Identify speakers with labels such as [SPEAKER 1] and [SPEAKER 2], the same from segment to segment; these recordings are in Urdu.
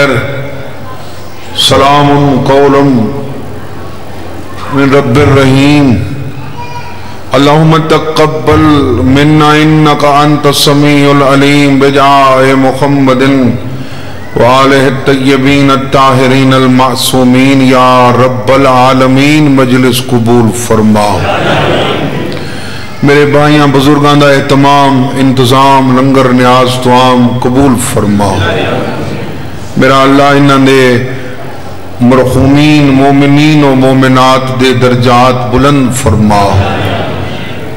[SPEAKER 1] خیر سلام قولا من رب الرحیم اللہم تقبل منا انکا انت السمیع العلیم بجاہ محمد وآلہ الطیبین الطاہرین المعصومین یا رب العالمین مجلس قبول فرما میرے بھائیاں بزرگاں دا اہتمام انتظام لنگر نیاز توام قبول فرما میرا اللہ انہاں دے مرحومین مومنین و مومنات دے درجات بلند فرما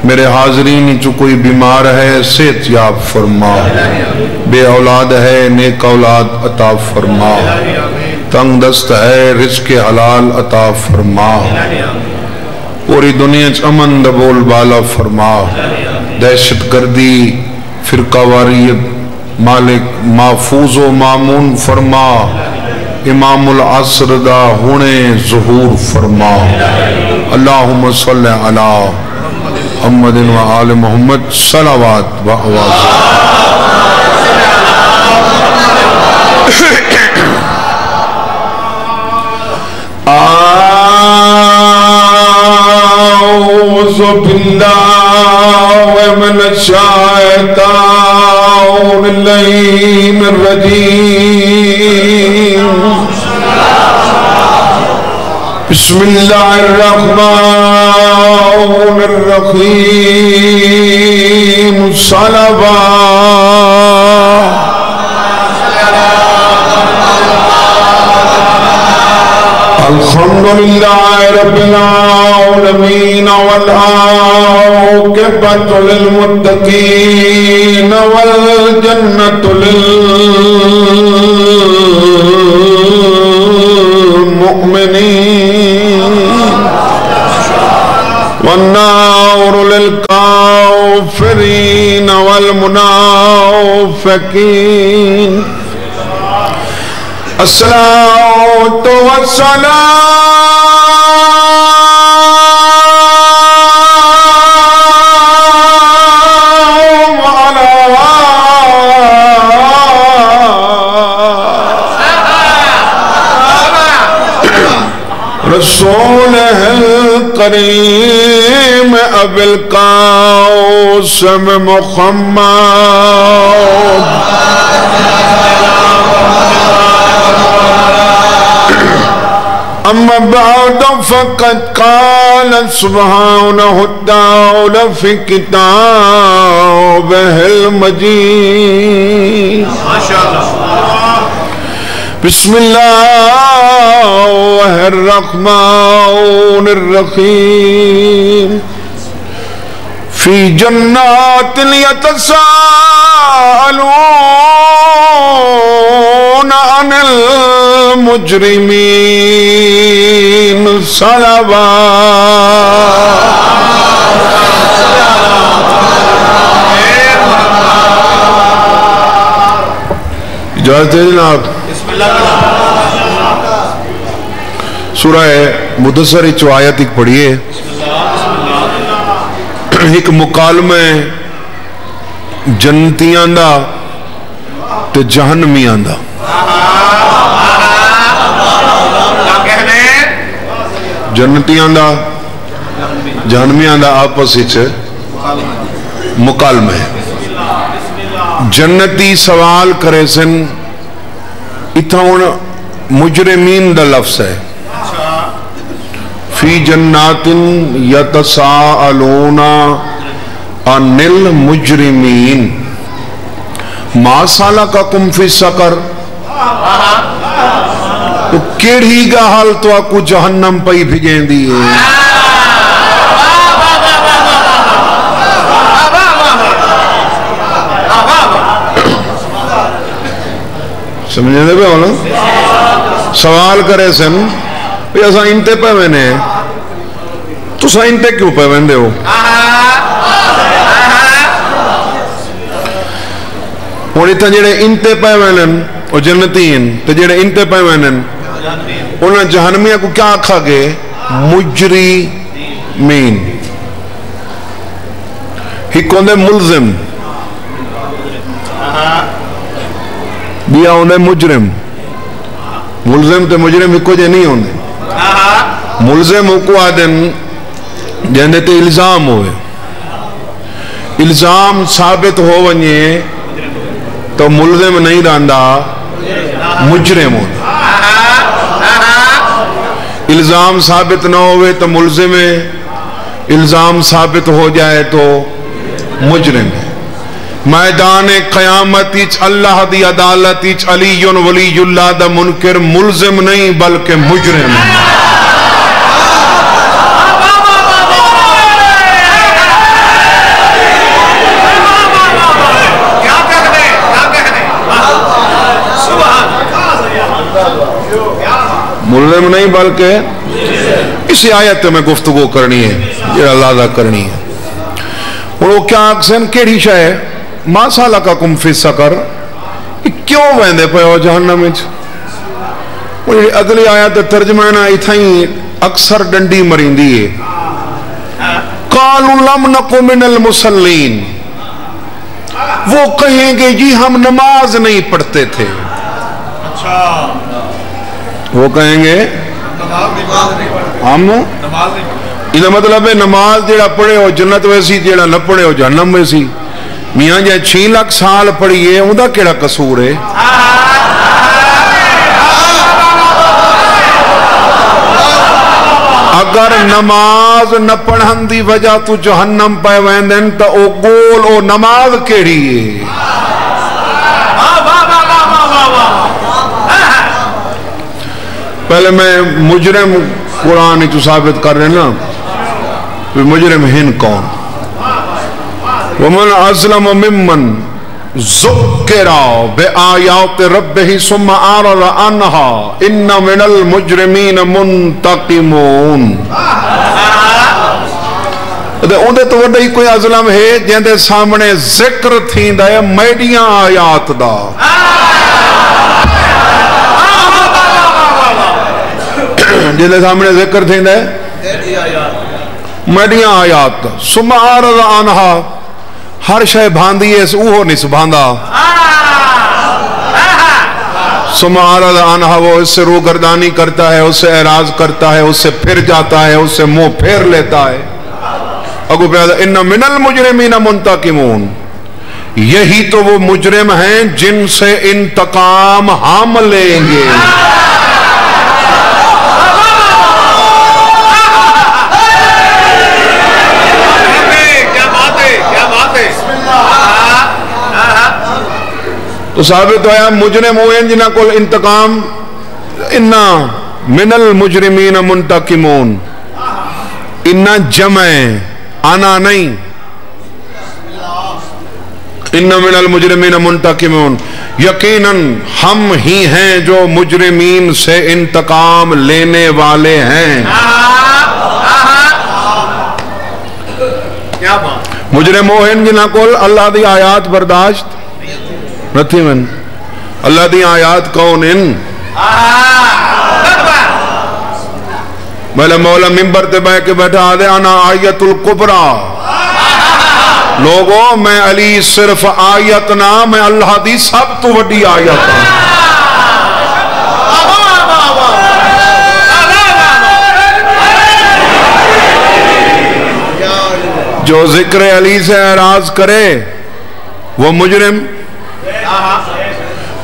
[SPEAKER 1] میرے حاضرین جو کوئی بیمار ہے صحت یاب فرما بے اولاد ہے نیک اولاد عطا فرما تنگ دست ہے رزق حلال عطا فرما پوری دنیا چ امن دبول بالا فرما دہشت گردی فرقہ واریت مالک محفوظ و مامون فرما امام العصر دا ہونے ظہور فرما اللہم صلی علی محمد و آل محمد صلوات و آواز اعوذ باللہ من الشیطان اللعین الرجیم بسم اللہ الرحمن الرحیم صلوات الحمدللہ رب العالمین والعاقبۃ للمتقین والجنۃ للمؤمنین والنار للکافرین والمنافقین الصلاة والسلام على رسوله الكريم أبي القاسم محمد اما بعد فقد قال سبحانه وتعالى في كتابه المجيد بسم الله الرحمن الرحيم في جنات يتساءلون عن المجرمين صلوات اجازت ہے جناب سورہ مدثر چو آیت ایک پڑھئے ایک مکالمہ جنتیاں دا تے جہنمیاں دا جنتیاں دا جہنمیاں دا آپس ہی مکالمہ ہے جنتی سوال کرے سن اتھاؤن مجرمین دا لفظ ہے فی جنات یتساءلون عن المجرمین ما سالککم فی سقر تو کیڑی گا حال تو آکو جہنم پئی بھیجیں دیئے سمجھے دے بے ہونا سوال کرے سن بھئی ایسا انتے پہ وینے تو سا انتے کیوں پہ ویندے ہو اور اتنا جڑے انتے پہ وینن اور جنتین تو جڑے انتے پہ وینن انہاں جہنمیہ کو کیا آکھا گے مجرمین ہی کون دے ملزم بیا ہونے مجرم ملزم تے مجرم ایک جے نہیں ہوندے. ملزم کو آدن جندے تے الزام ہوئے, الزام ثابت ہو ونجے تو ملزم نہیں رہندا, مجرم ہوتا. الزام ثابت نہ ہوئے تو ملزم ہے, الزام ثابت ہو جائے تو مجرم ہے. میدان قیامت اللہ دی عدالت علی ولی اللہ دا منکر ملزم نہیں بلکہ مجرم ہے. ملزم نہیں بلکہ اسی آیت میں گفتگو کرنی ہے, یہ اللہ کرنی ہے. اور وہ کیا اکسن کیڑی شاہ ہے ما سالککم فی سقر, کیوں ویندے پے ہو جہنم وچ. اگلی آیت ترجمہ نا اتھائی اکثر ڈنڈی مریندی ہے. قالوا لم نکو من المصلین, وہ کہیں گے جی ہم نماز نہیں پڑھتے تھے. وہ کہیں گے ہم, یہ مطلب ہے نماز جیڑا پڑھے ہو جنت ویسی, جیڑا نہ پڑھے ہو جہنم ویسی. میاں جائے 6 لاکھ سال پڑھئیے اندھا کیڑا قصور ہے. اگر نماز نہ پڑھن دی وجہ تو جہنم پہ ویندن تو او گول او نماز کیڑی ہے. پہلے میں مجرم قرآن جو ثابت کر رہے نا, مجرم ہن کون. ومن ازلم ممن ذکر بآیات ربہ ثم اعرض عنہا ان من المجرمین منتقمون. اندے تو وڈا ہی کوئی ازلم ہے جہاں سامنے ذکر تھیندا ہے میڈیاں آیات دا. جہاں سامنے ذکر تھیندا ہے میڈیاں آیات دا. ثم اعرض عنہا, ہر شے بھاندی ہے اوہو نہیں سبھاندا. ثم اعرض عنہا, وہ اس سے روگردانی کرتا ہے, اس سے اعراض کرتا ہے, اس سے پھر جاتا ہے, اس سے منہ پھیر لیتا ہے. اگو پیدا ان من المجرمین منتقمون, یہی تو وہ مجرم ہیں جن سے انتقام ہم لیں گے. تو ثابت ہویا مجرم ہوئے جنہاں کو انتقام. انا من المجرمین منتقمون, انا جمع انا نہیں, انا من المجرمین منتقمون, یقیناً ہم ہی ہیں جو مجرمین سے انتقام لینے والے ہیں. مجرم ہوئے جنہاں کو اللہ دی آیات برداشت نتھی من. اللہ دی آیات کون ان بھلے مولا ممبر تے بہ کے بیٹھا آدھے انا آیت القبرا. لوگوں میں علی صرف آیت نہ, میں اللہ دی سب تو وڈی آیت ہوں. جو ذکر علی سے اعراض کرے وہ مجرم.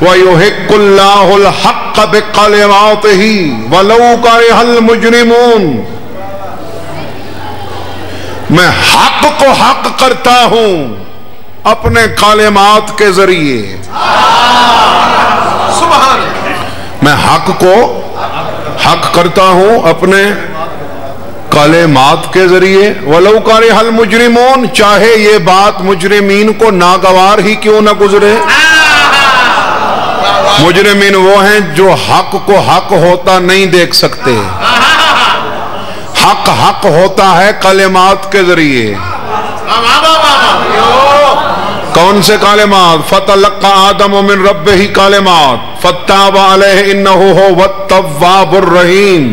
[SPEAKER 1] وَيُحِقُّ اللَّهُ الْحَقَّ بِقَلِمَاتِهِ وَلَوْ كَرِهَ الْمُجْرِمُونَ. میں حق کو حق کرتا ہوں اپنے کلمات کے ذریعے. میں حق کو حق کرتا ہوں اپنے کلمات کے ذریعے. وَلَوْ كَرِهَ الْمُجْرِمُونَ, چاہے یہ بات مجرمین کو ناگوار ہی کیوں نہ گزرے. مجرمین وہ ہیں جو حق کو حق ہوتا نہیں دیکھ سکتے. حق حق ہوتا ہے کلمات کے ذریعے. کون سے کلمات؟ فَتَلَقَّى آدَمُ مِن رَبِّهِ کلمات فَتَّابَ عَلَيْهِ إِنَّهُ هُوَ التَّوَّابُ الرَّحِيمُ.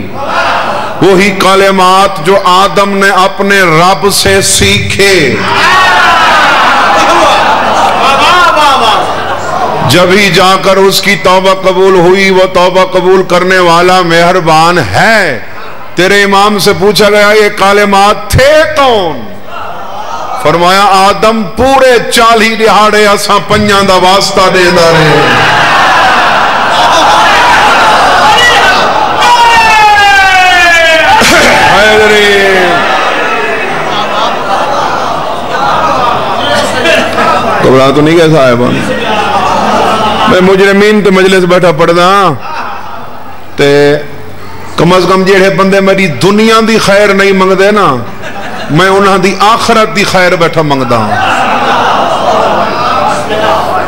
[SPEAKER 1] وہی کلمات جو آدم نے اپنے رب سے سیکھے. جبھی جا کر اس کی توبہ قبول ہوئی. وہ توبہ قبول کرنے والا مہربان ہے. تیرے امام سے پوچھا گیا یہ کلمات تھے کون؟ فرمایا آدم پورے 40 دہاڑے اساں پنجاں دا واسطہ دے دا رہے. گھبرا تو نہیں گئے صاحبان؟ میں مجرمین تے مجلس بیٹھا پڑھدا تے کم از کم جیڑے بندے میری دنیا دی خیر نہیں منگدے نا میں انہاں دی آخرت دی خیر بیٹھا منگدا ہوں.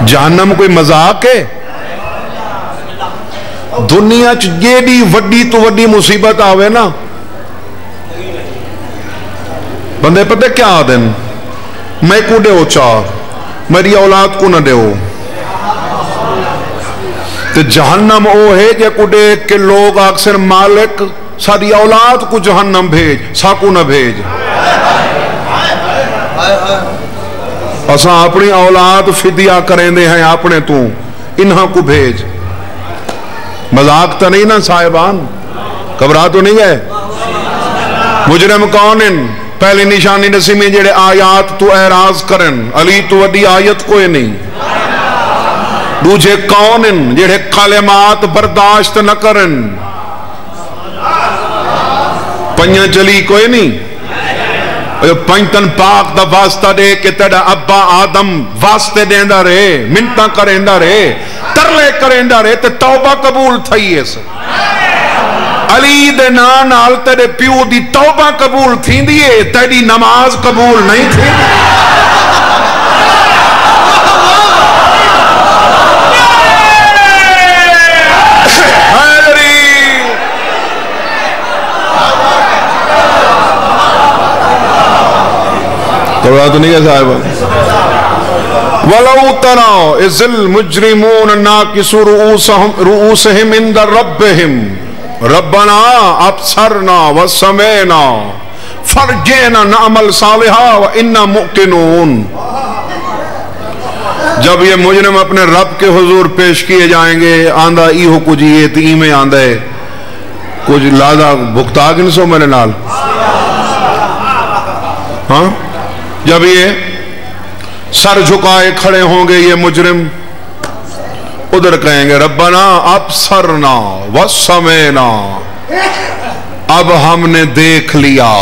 [SPEAKER 1] جہنم کوئی مذاق ہے؟ دنیا چ جیڑی وڈی تو وڈی مصیبت آوے نا بندے پتہ کیا آدن میں کو دیو چاہ میری اولاد کو نہ دیو. تو جہنم او ہے جے کو دیکھ کے لوگ اکثر مالک ساری اولاد کو جہنم بھیج ساکو نہ بھیج. اساں اپنی اولاد فدیہ کریں دے ہیں اپنے تو انہاں کو بھیج. مذاق تو نہیں نا صاحبان؟ گھبرا تو نہیں گئے؟ مجرم کون ان؟ پہلی نشانی نسیمی جڑے آیات تو اعراض کرن علی تو وڈی آیت کوئی نہیں. دوجہ کون ان جڑے کلمات برداشت نہ کرن. پنجاں چلی کوئی نہیں. پنجتن پاک دا واسطہ دے کہ تیرا ابا آدم واسطے دیندہ رہے منتاں کریندہ رہے ترلے کریندہ رہے تے توبہ قبول تھئی ہے. علی دے نال تیرے پیو دی توبہ قبول تھی دیئے تیری نماز قبول نہیں تھی. تو نہیں ہے صاحب؟ وَلَوْ تَرَوْا إِذِ الْمُجْرِمُونَ نَاكِسُوا رُؤُوسَهُمْ عِنْدَ رَبِّهِمْ رَبَّنَا أَبْصَرْنَا وَسَمِعْنَا فَارْجِعْنَا نَعْمَلْ صَالِحًا وَإِنَّا مُوقِنُونَ. جب یہ مجرم اپنے رب کے حضور پیش کیے جائیں گے آندھا ایہو کچھ یہ تیم میں آندھا ہے کچھ لادہ بھکتا گن سو میرے نال. ہاں جب یہ سر جھکائے کھڑے ہوں گے یہ مجرم ادھر کہیں گے ربنا ابصرنا وسمعنا اب ہم نے دیکھ لیا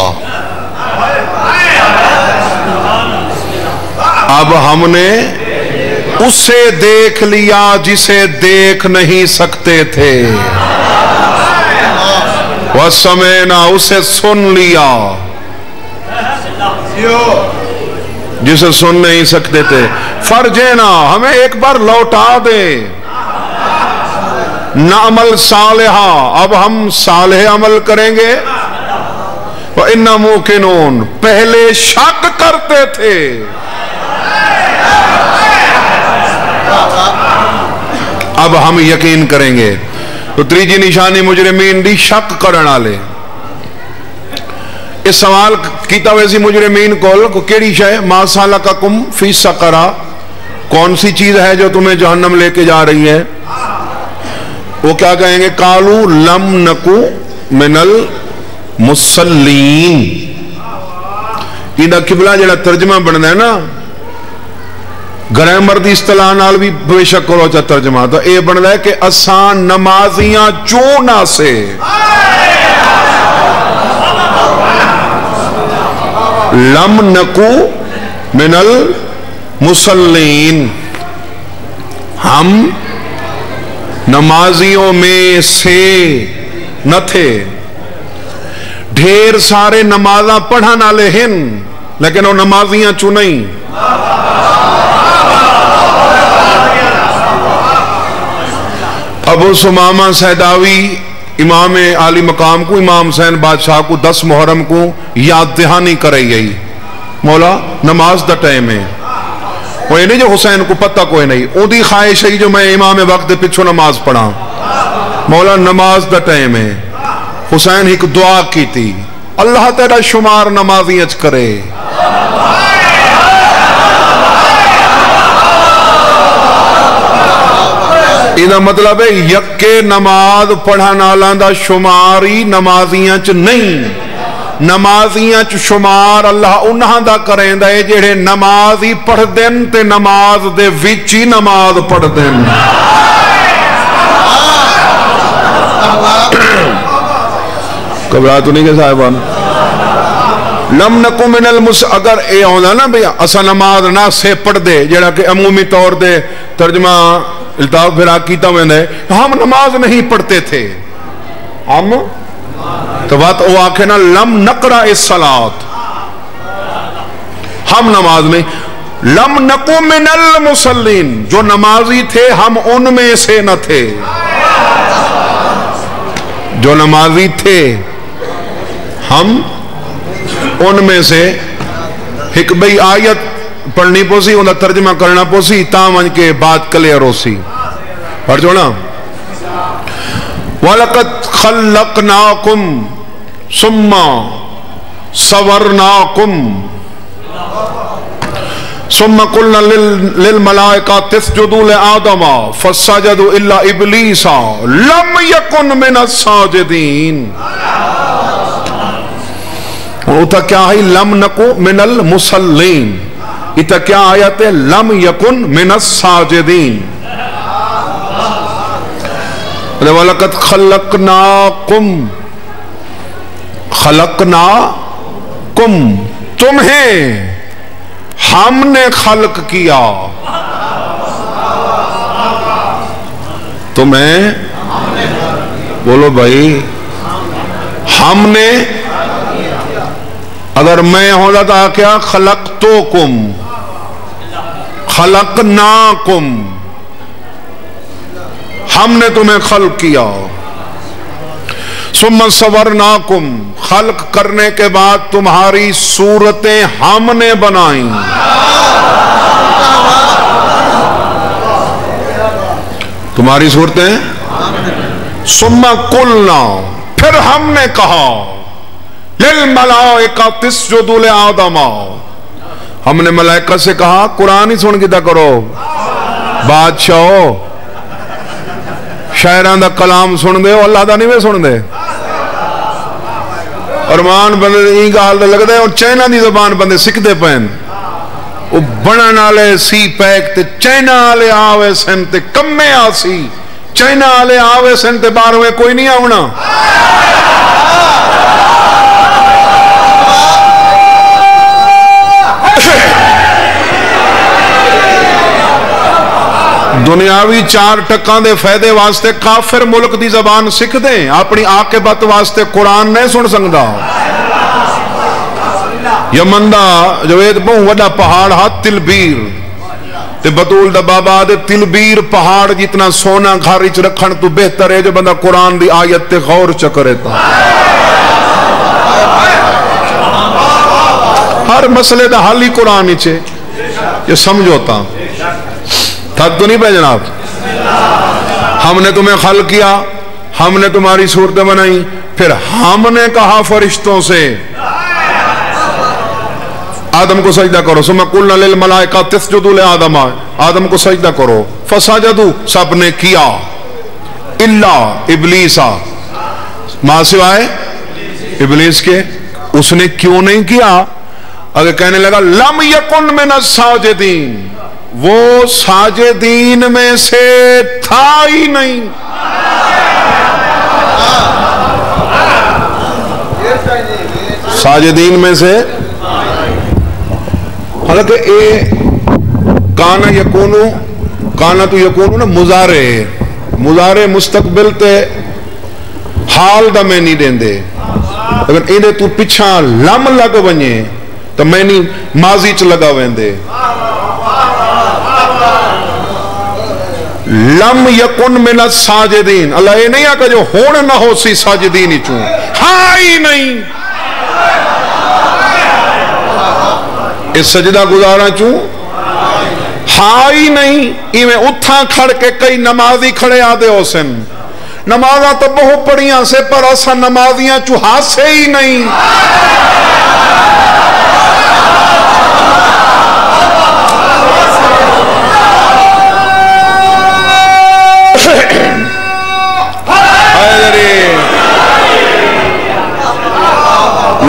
[SPEAKER 1] اب ہم نے اسے دیکھ لیا جسے دیکھ نہیں سکتے تھے وسمعنا اسے سن لیا جسے سن نہیں سکتے تھے. فرجینا ہمیں ایک بار لوٹا دے نعمل صالحا اب ہم صالح عمل کریں گے. وَإِنَّا مُوقِنُونَ پہلے شک کرتے تھے اب ہم یقین کریں گے. تو تیجی نشانی مجرمین دی شک کرنا لے. اس سوال کیتا ویسی مجرمین کو کیڑی شے ما سالککم فی سقر کون سی چیز ہے جو تمہیں جہنم لے کے جا رہی ہے؟ وہ کیا کہیں گے قالو لم نکو من المصلین. یہ قبلہ جڑا ترجمہ بننا ہے نا گرامر دی اصطلاح نال بھی بے شک کرو چا ترجمہ تو اے بننا ہے کہ اسان نمازیاں چونہ سے لم نکو من المصلین ہم نمازیوں میں سے نہ تھے. ڈھیر سارے نمازاں پڑھانا لے ہن لیکن وہ نمازیاں چنیں. ابو سمامہ سیداوی امام عالی مقام کو امام حسین بادشاہ کو 10 محرم کو یاد دہانی کرے گئی مولا نماز دا ٹائم ہے. وہ نہیں جو حسین کو پتہ کوئی نہیں اون دی خواہش ہے جو میں امام وقت دے پچھو نماز پڑھا مولا نماز دا ٹائم ہے. حسین ایک دعا کی تھی اللہ تیرا شمار نمازیت کرے. یہ مطلب ہے یکے نماز پڑھن والاں دا شمار ہی نمازیاں چ نہیں، نمازیاں چ شمار اللہ انہاں دا کریندا ہے جڑے نماز ہی پڑھ دین تے نماز دے وچ ہی نماز پڑھ دین۔ گھبرا تو نہیں کہ صاحبان لم نکو من اگر اے ہوندا نا بھئی اسا نماز نہ سے پڑھ دے جڑا کہ عمومی طور دے ترجمہ الطاف پھرا کیتا ویندا ہے ہم نماز نہیں پڑھتے تھے، ہم تو بات وہ آکھے نا لم نقرأ الصلاۃ، ہم نماز نہیں، لم نکو من المصلین جو نمازی تھے ہم ان میں سے نہ تھے، جو نمازی تھے ہم ان میں سے ایک بھئی آیت پڑھنی پوسی انہا ترجمہ کرنا پوسی تاں کے بات کلیئر ہو سی پڑھ جو نا وَلَقَدْ خَلَّقْنَاكُمْ ثُمَّ صَوَرْنَاكُمْ ثُمَّ قُلْنَا لِلْمَلَائِكَةِ اسْجُدُوا لِآدَمَ فَسَجَدُوا إِلَّا إِبْلِيسَ لَمْ يَكُنْ مِنَ السَّاجِدِينَ۔ اوتا کیا ہے لم نکو من المصلین، ایتا کیا آیت ہے لم یکن من الساجدین۔ وَلَقَدْ خَلَّقْنَاكُمْ خَلَقْنَاكُمْ تمہیں ہم نے خلق کیا، تمہیں بولو بھائی ہم نے، اگر میں ہوتا تھا کیا خلقتوکم خلقناکم ہم نے تمہیں خلق کیا، ثم صورناکم خلق کرنے کے بعد تمہاری صورتیں ہم نے بنائیں، تمہاری صورتیں، ثم قلنا پھر ہم نے کہا للملائکۃ اسجدوا لآدم ہم نے ملائکہ سے کہا قرآن ہی سن کے دا کرو، بادشاہو شاعران دا کلام سن دے اللہ دا نہیں میں سن دے، ارمان بندے این گال دا لگ دے اور چائنا دی زبان بندے سکھ دے پہن، وہ بنن آلے سی پیک تے چائنا آلے آوے سن تے کمے آسی، چائنا آلے آوے سن تے باروے کوئی نہیں آونا، دنیاوی چار ٹکان دے فائدے واسطے کافر ملک دی زبان سکھ دیں، اپنی عاقبت واسطے قرآن نہیں سن سکتا۔ یمن دا جوید بہت وڈا پہاڑ ہاتھ تلبیر تے بطول دا بابا دے تلبیر پہاڑ جتنا سونا گھاری چ رکھن تو بہتر ہے جو بندہ قرآن دی آیت تے غور چکرے تا، ہر مسئلے دا حل ہی قرآن ہی چھے، یہ سمجھوتا تھک تو نہیں پہ جناب، ہم نے تمہیں خلق کیا، ہم نے تمہاری صورتیں بنائی، پھر ہم نے کہا فرشتوں سے آدم کو سجدہ کرو، ثم قلنا للملائکۃ اسجدوا لآدم آدم کو سجدہ کرو، فسجدوا سب نے کیا، الا ابلیس ماں سوائے ابلیس کے، اس نے کیوں نہیں کیا؟ اگر کہنے لگا لم یکن من الساجدین وہ ساجدین میں سے تھا ہی نہیں، ساجدین میں سے، حالانکہ اے کانا یکونو کانا تو یکونو نا مضارع مستقبل تے حال دا میں نہیں دین دے، اگر ایدے تو پچھا لم لگ ونجے تو میں نہیں ماضی چ لگا وین دے، لم یکن من الساجدین اللہ یہ نہیں آکا جو ہون نہ ہو سی ساجدین ہی چون ہائی نہیں اس سجدہ گزارا چون ہائی نہیں ایویں اتھا کھڑ کے کئی نمازی کھڑے آدھے ہو سن، نمازاں تو بہت پڑیاں سے پر اسا نمازیاں چو ہاسے ہی نہیں،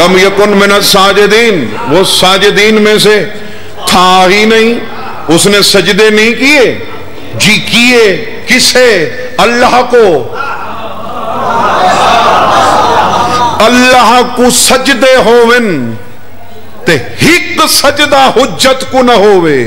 [SPEAKER 1] لم یکن من الساجدین، وہ ساجدین میں سے تھا ہی نہیں، اس نے سجدے نہیں کیے، جی کیے، کسے؟ اللہ کو، اللہ کو سجدے ہوون تے ہک سجدہ حجت کو نہ ہووے،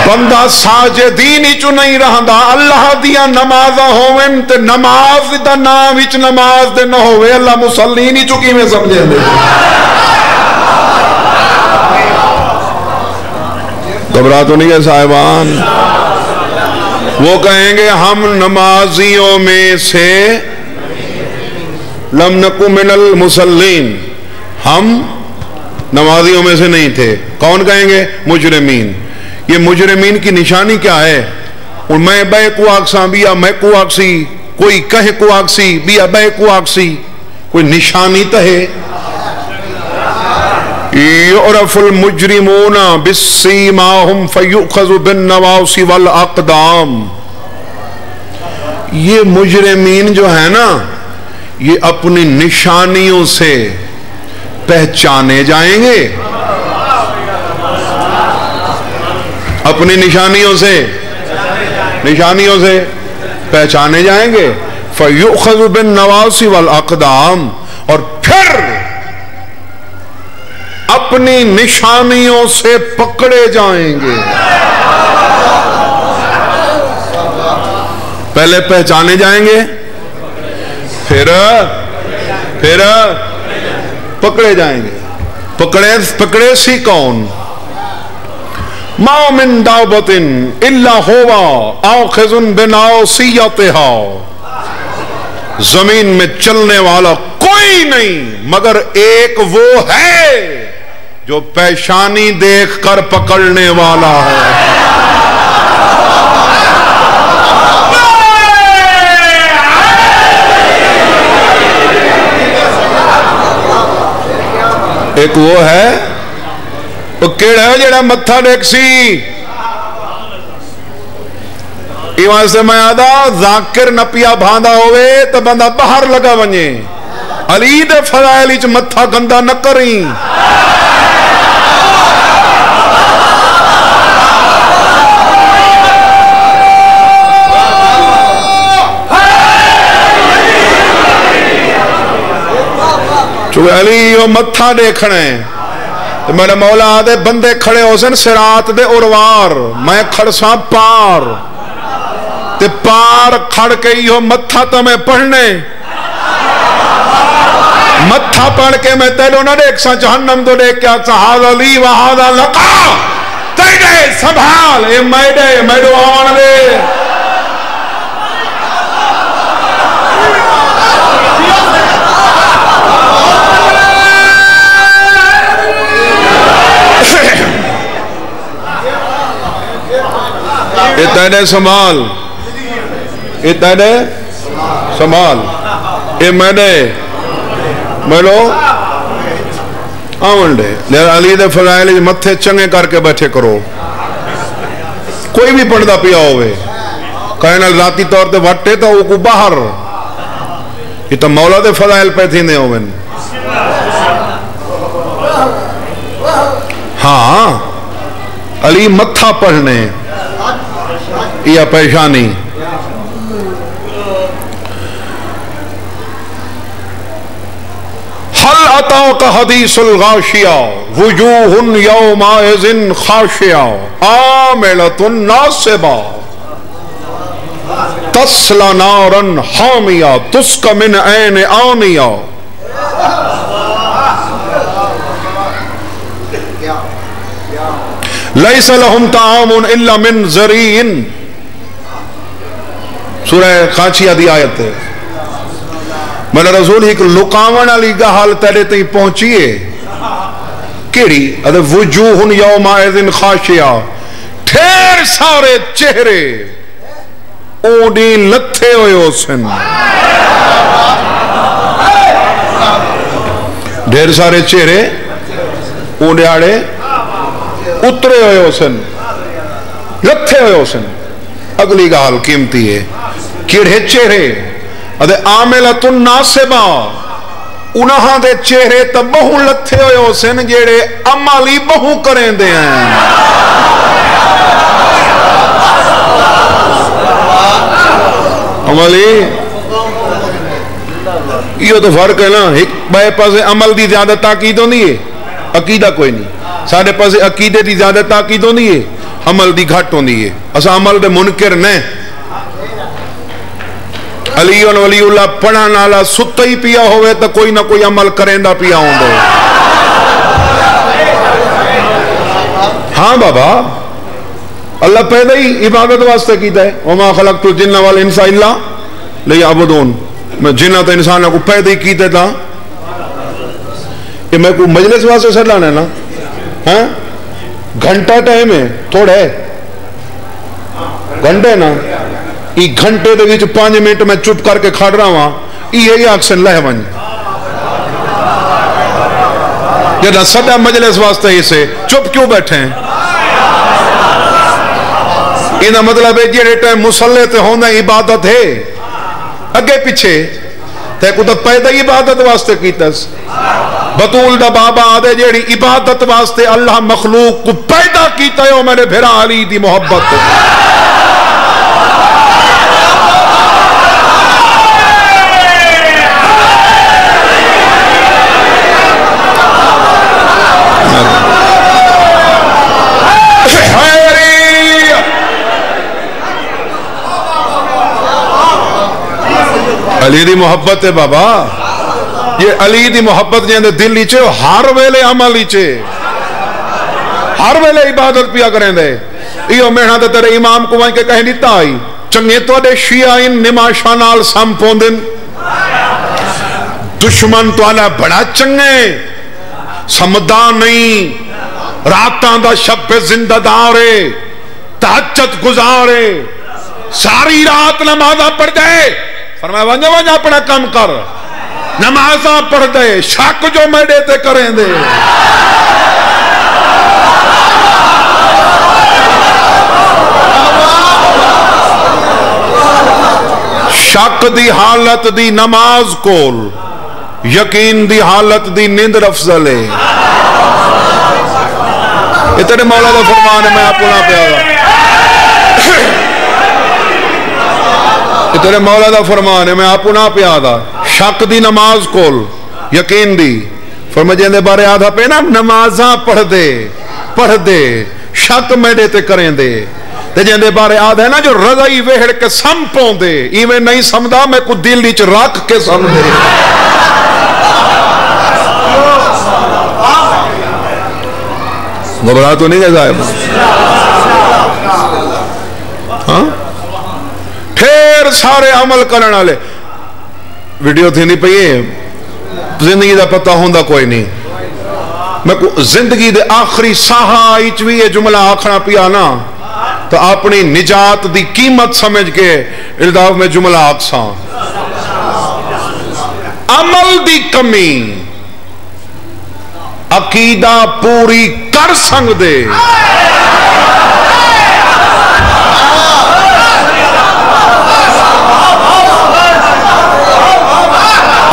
[SPEAKER 1] بندہ ساجدین ہی چو نہیں رہندا، اللہ دیا نمازہ ہوون تے نماز دا نام وچ نماز دے نہ ہووے، اللہ مسلین ہی چکی میں سمجھے دے۔ گھبرا تو نہیں ہے صاحبان؟ وہ کہیں گے ہم نمازیوں میں سے لم نکو من المصلین، ہم نمازیوں میں سے نہیں تھے۔ کون کہیں گے؟ مجرمین۔ یہ مجرمین کی نشانی کیا ہے؟ میں بے کو آکساں بیا میں کو آکسی، کوئی کہے کو آکسی بیا بے کو آکسی، کوئی نشانی تہے۔ یعرف المجرمون بسیماہم فیؤخذ بالنواصی والاقدام، یہ مجرمین جو ہے نا یہ اپنی نشانیوں سے پہچانے جائیں گے، اپنی نشانیوں سے پہچانے جائیں گے، فیؤخذ بالنواصی والاقدام، اور پھر اپنی نشانیوں سے پکڑے جائیں گے۔ پہلے پہچانے جائیں گے، پھر پکڑے جائیں گے۔ پکڑے سی کون؟ ما من دابت الا ہوا آخذ بناصیتہا، زمین میں چلنے والا کوئی نہیں مگر ایک وہ ہے جو پیشانی دیکھ کر پکڑنے والا ہے۔ ایک وہ ہے، وہ کیڑا ہے جڑا متھا ٹیک سی۔ ایوان سے میں آدھا ذاکر نہ پیا بھاندا ہوئے تو بندہ باہر لگا ونجے، علی دے فضائل اچ متھا گندا نہ کریں۔ چونکہ علی یہ متھا دیکھنے تو میرے مولا آدھے بندے کھڑے ہو سن صراط دے اروار، میں کھڑساں پار تے پار کھڑ کے یہ متھا تو میں پڑھنے، متھا پڑھ کے میں تیلو نہ دیکھ سا جہنم تو دیکھ کے آتا ہاذا لی و ہاذا لقا، تیڑے سنبھال اے میڈو آن دے۔ اے تیڑے سنبھال، اے تیڑے سنبھال، اے میڈو آن دے۔ لہذا علی دے فضائل متھے چنگے کر کے بیٹھے کرو، کوئی بھی پڑھدا پیا ہوئے کہنا ذاتی طور تے وٹے تو وہ کو باہر، یہ تو مولا دے فضائل پہ تھی نہیں ہوئے۔ ہاں علی متھا پڑھنے یا پیشانی۔ حل اتاک حدیث الغاشیہ وجوہ یومئذ خاشعہ عاملۃ ناصبہ تصلی نارا حامیہ تسقی من عین آنیہ۔ لیس لہم طعام الا من ضریع، سورہ خاشعہ دی آیت ہے۔ میرا رسول ایک لکاون علی گہال تیرے تھی پہنچیے کیڑی ادھے وجوہ یومئذ خاشعہ، ڈھیر سارے چہرے اوڈی لتھے ہوئے ہو سن، ڈھیر سارے چہرے اوڈے آڑے اترے ہوئے ہو سن، لتھے ہوئے ہو سن۔ اگلی گال قیمتی ہے، کیڑے چہرے ادھے عاملۃ ناصبہ، انہاں دے چہرے تا بہو لتھے ہوئے ہو سن جیڑے عملی بہو کریں دے ہیں. عملی یہ تو فرق ہے نا. ایک بائے پاس عمل دی زیادہ تاکید ہوندی ہے, عقیدہ کوئی نہیں. ساڑھے پاس عقیدے دی زیادہ تاکید ہوندی ہے, عمل دی گھٹ ہوندی ہے. اسا عمل دے منکر نہیں. علی ولی اللہ پڑھا نالا ستا ہی پیا ہوئے تو کوئی نہ کوئی عمل کریں دا پیا ہوں دے. ہاں بابا, اللہ پیدا ہی عبادت واسطے کیتا ہے. وما خلقت الجن والانس الا لیعبدون. میں جنہ تو انسانہ کو پیدا ہی کیتے تھا. یہ میں کو مجلس واسطے سر لانا ہے نا. ہاں گھنٹہ ٹائم ہے تھوڑا ہے, گھنٹے نا. ایک گھنٹے دے وچ 5 منٹ میں چپ کر کے کھڑ رہا ہوں. یہ اکثر لہ ون جدا سدا مجلس واسطے اسے چپ کیوں بیٹھے ہیں؟ یہ مطلب ہے جیڑے ٹائم مسلح تے ہونا عبادت ہے اگے پیچھے تے کو تو پیدا عبادت واسطے کیتس. بطول دا بابا آدھے جیڑی عبادت واسطے اللہ مخلوق کو پیدا کیتا ہے وہ میرے بھیرا علی دی محبت. علی دی محبت ہے بابا. یہ علی دی محبت جیندے دل لیچے ہر ویلے عمل لیچے ہر ویلے عبادت پیا کریں دے. یہ محنت تیرے امام کو وہیں کے کہیں دیتا آئی چنگے تو دے شیعین نماشانال سم پوندن. دشمن تو آلہ بڑا چنگے سمدان نہیں, راتاں دا شب پہ زندہ دارے, تہجد گزارے, ساری رات نمازہ پڑھ دے. فرمایا وانجا اپنا کام کر, نمازاں پڑھ دے, شک جو میڈے تے کریں دے. شک دی حالت دی نماز کول, یقین دی حالت دی نیندر افضل ہے. یہ تیرے مولا دا فرمان ہے, میں اپنا پیارا. یہ تیرے مولا دا فرمان ہے, میں اپنا پیارا. شک دی نماز کول, یقین دی. فرمائے جیندے بارے آدھا پہ نا نمازاں پڑھ دے, شک میڈے تے کریں دے. تے جیندے بارے آدھا ہے نا جو رضائی ویڑ کے سم پون دے, ایویں نہیں سمدھا میں کو دل نیچ رکھ کے سم دے. گھبرا تو نہیں گئے صاحب؟ ہاں ٹھیر سارے عمل کرنے والے. ویڈیو تھی نہیں پئی ہے, زندگی دا پتہ ہوندہ کوئی نہیں. میں کو زندگی دے آخری ساہا ایچ بھی یہ جملہ آکھنا پیا نا تو اپنی نجات دی قیمت سمجھ کے الداف میں جملہ آکساں. عمل دی کمی عقیدہ پوری کر سنگ دے.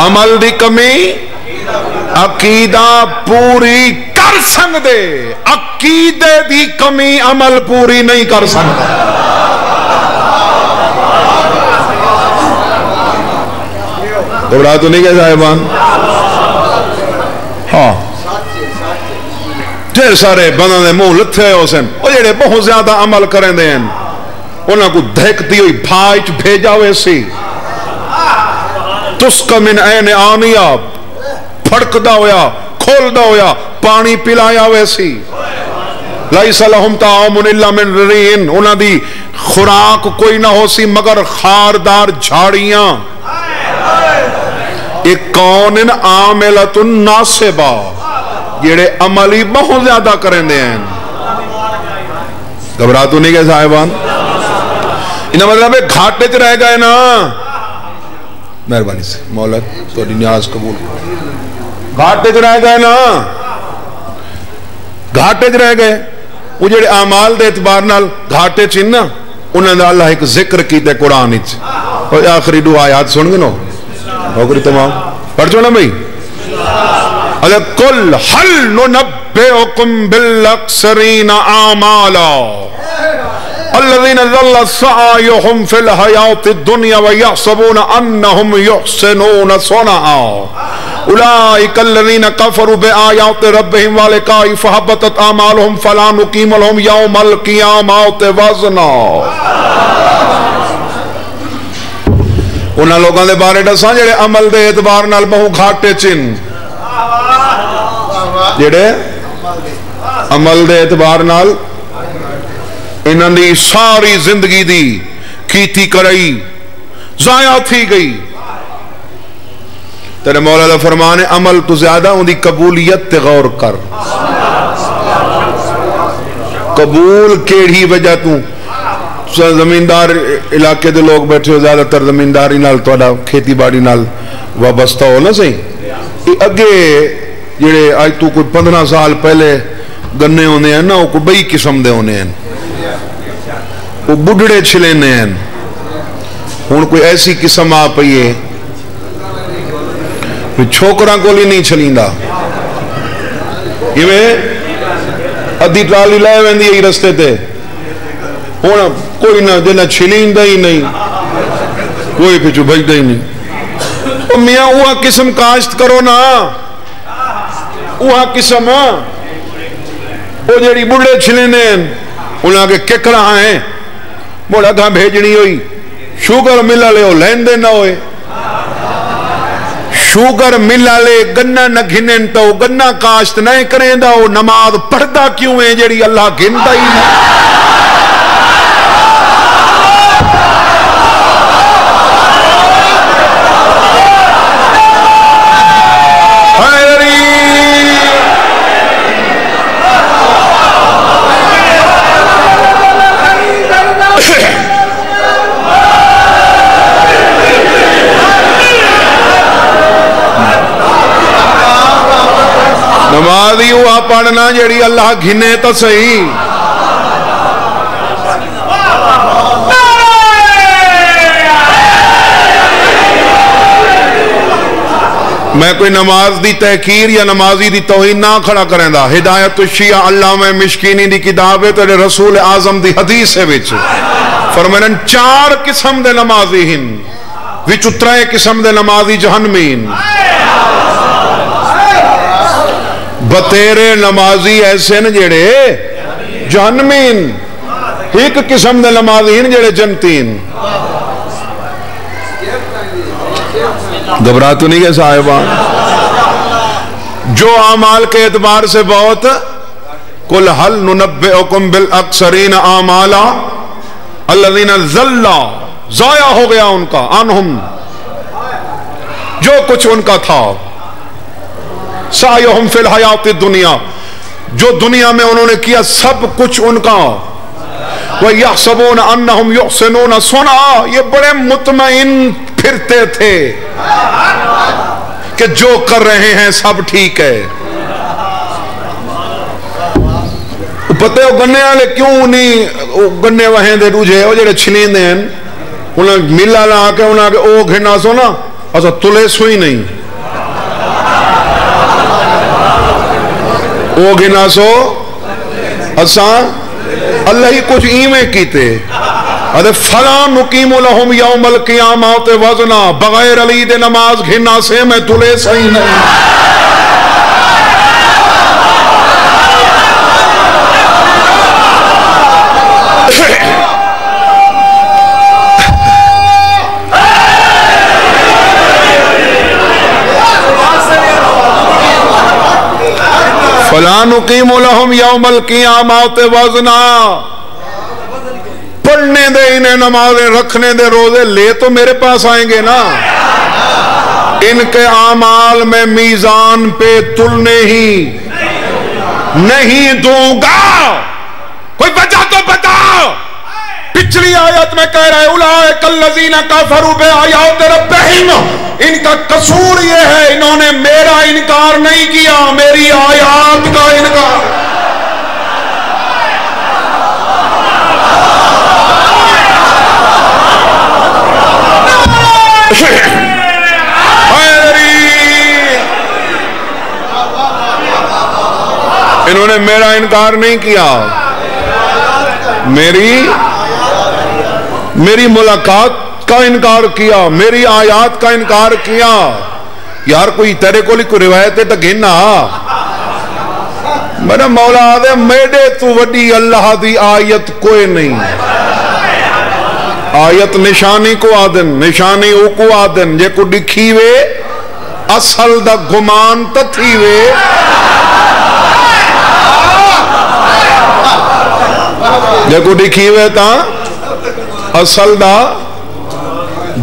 [SPEAKER 1] عمل دی کمی عقیدہ پوری کر سنگ دے. عقیدے دی کمی عمل پوری نہیں کر سکتا. دوڑا تو نہیں گئے صاحبان؟ ہاں ڈھیر سارے بندہ نے منہ لتھے ہو سن, وہ جڑے بہت زیادہ عمل کریں دے ہیں انہاں کو دھیکتی ہوئی بھائچ بھیجا ہوئے سی. تسکا من عین آنیاب پھڑک دا ہویا, کھول دا ہویا, پانی پلایا ہوئے سی. لیس لہم طعام الا من رین, انہاں دی خوراک کوئی نہ ہو سی مگر خاردار جھاڑیاں. ایک کون عاملۃ ناصبہ, جیڑے عملی بہت زیادہ کریں دے ہیں. گھبرا تو نہیں گئے صاحبان؟ انہاں مطلب ہے گھاٹے چ رہ گئے نا. مہربانی سے مولا تو نیاز قبول. گھاٹے چ رہ گئے نا, گھاٹے چ رہ گئے. وہ جڑے اعمال دے اعتبار نال گھاٹے چ نا, انہاں دا اللہ ایک ذکر کیتے قرآن وچ. اور آخری دو آیات سن گے نو ہوگری تمام پڑھ چو نا بھئی. قل هل ننبئكم بالاخسرین اعمالا الذین ضل سعیهم فی الحیاۃ الدنیا ویحسبون انہم یحسنون صنعا اولئک الذین کفروا بآیات ربہم ولقاء فحبطت اعمالهم فلا نقیم لهم یوم القیامۃ وزنا۔ انہاں لوگاں دے بارے دساں جڑے عمل دے اعتبار نال بہو گھاٹے چن، جڑے عمل دے اعتبار نال انہاں دی ساری زندگی دی کیتی کرائی ضائع تھی گئی۔ تیرے مولا دا فرمان ہے عمل تو زیادہ ان دی قبولیت تے غور کر۔ قبول کیڑی وجہ تو زمیندار علاقے دے لوگ بیٹھے ہو، زیادہ تر زمینداری نال توڑا کھیتی باڑی نال وابستہ ہو نا صحیح۔ اگے جڑے آج تو کوئی 15 سال پہلے گنے ہونے ہیں نا، وہ کوئی بئی قسم دے ہونے ہیں، وہ بڑھڑے چھلینے ہیں۔ ہون کوئی ایسی قسم آ پئیے چھوکراں کو لی نہیں چھلیندا، یہ ادھی ٹرالی لائے ویندی ہے رستے تے، ہون کوئی نہ جنہ چھلیندا ہی نہیں، کوئی پچھو بھجدہ ہی نہیں۔ میاں اوہ قسم کاشت کرو نا، اوہ قسم وہ جڑی بڑھے چھلینے ہیں انہاں کے کک رہا ہیں بڑا گھا بھیجنی ہوئی، شوگر ملا لے ہو لیندے نہ ہوئے، شوگر ملا لے گنہ نہ گھنن تو گنہ کاشت نہیں کریں دا، وہ نماز پڑھدا کیوں ہے جڑی اللہ گھندا ہی نہیں۔ نمازی ہوا پڑھنا جڑی اللہ گھنے تو صحیح۔ میں کوئی نماز دی تحقیر یا نمازی دی توہین نہ کھڑا کریں دا۔ ہدایت الشیعہ علامہ مشکینی دی کتاب ہے تیرے رسول اعظم دی حدیث ہے وچ فرمائن 4 قسم دے نمازی ہن، وچ 3 قسم دے نمازی جہنمین۔ بطیرے نمازی ایسے ن جڑے جہنمین، ایک قسم دے نمازی ہن جڑے جنتین۔ گھبرا تو نہیں گئے صاحبان؟ جو اعمال کے اعتبار سے بہت قل هل ننبئکم بالاکثرین اعمالا الذین ضل، ضائع ہو گیا ان کا، عنہم جو کچھ ان کا تھا، سعیہم فی الحیات الدنیا جو دنیا میں انہوں نے کیا سب کچھ ان کا، وَيَحْسَبُونَ أَنَّهُمْ يُحْسِنُونَ صُنْعًا، یہ بڑے مطمئن پھرتے تھے کہ جو کر رہے ہیں سب ٹھیک ہے۔ پتے ہو گنے والے کیوں نہیں گنے وہیں دے روجے وہ جڑے چھلین دے ہیں انہیں ملا لا کے انہیں کہ او گھنا سو نا ایسا تلے سوئی نہیں، او گھنا سو اساں اللہ ہی کچھ ایمیں کیتے فَلَا نُقِيمُ لَهُمْ يَوْمَ الْقِيَامَةِ وَزْنًا، بغیر علی دے نماز گھنا سے میں تلے صحیح نہیں۔ فَلَا نُقِيمُ لَهُمْ يَوْمَ الْقِيَامَةِ وَزْنًا، پڑھنے دے انہیں نمازیں رکھنے دے روزے لے تو میرے پاس آئیں گے نا، ان کے اعمال میں میزان پہ تلنے ہی نہیں دوں گا۔ کوئی وجہ تو بتا، پچھلی آیت میں کہہ رہے اولئک الذین کفروا بآیات ربہم، ان کا قصور یہ ہے انہوں نے میرا انکار نہیں کیا، میری آیات کا انکار۔ میرا انکار نہیں کیا، میری ملاقات کا انکار کیا، میری آیات کا انکار کیا۔ یار کوئی تیرے کو کوئی روایت ہے تو گھنا، میرا مولا آدھے میڈے تو وڈی اللہ دی آیت کوئی نہیں۔ آیت نشانی کو آدن، نشانی او کو آدن، جے کو دکھی وے اصل دا گمان تتھی وے، جے کو دکھی وے تا اصل دا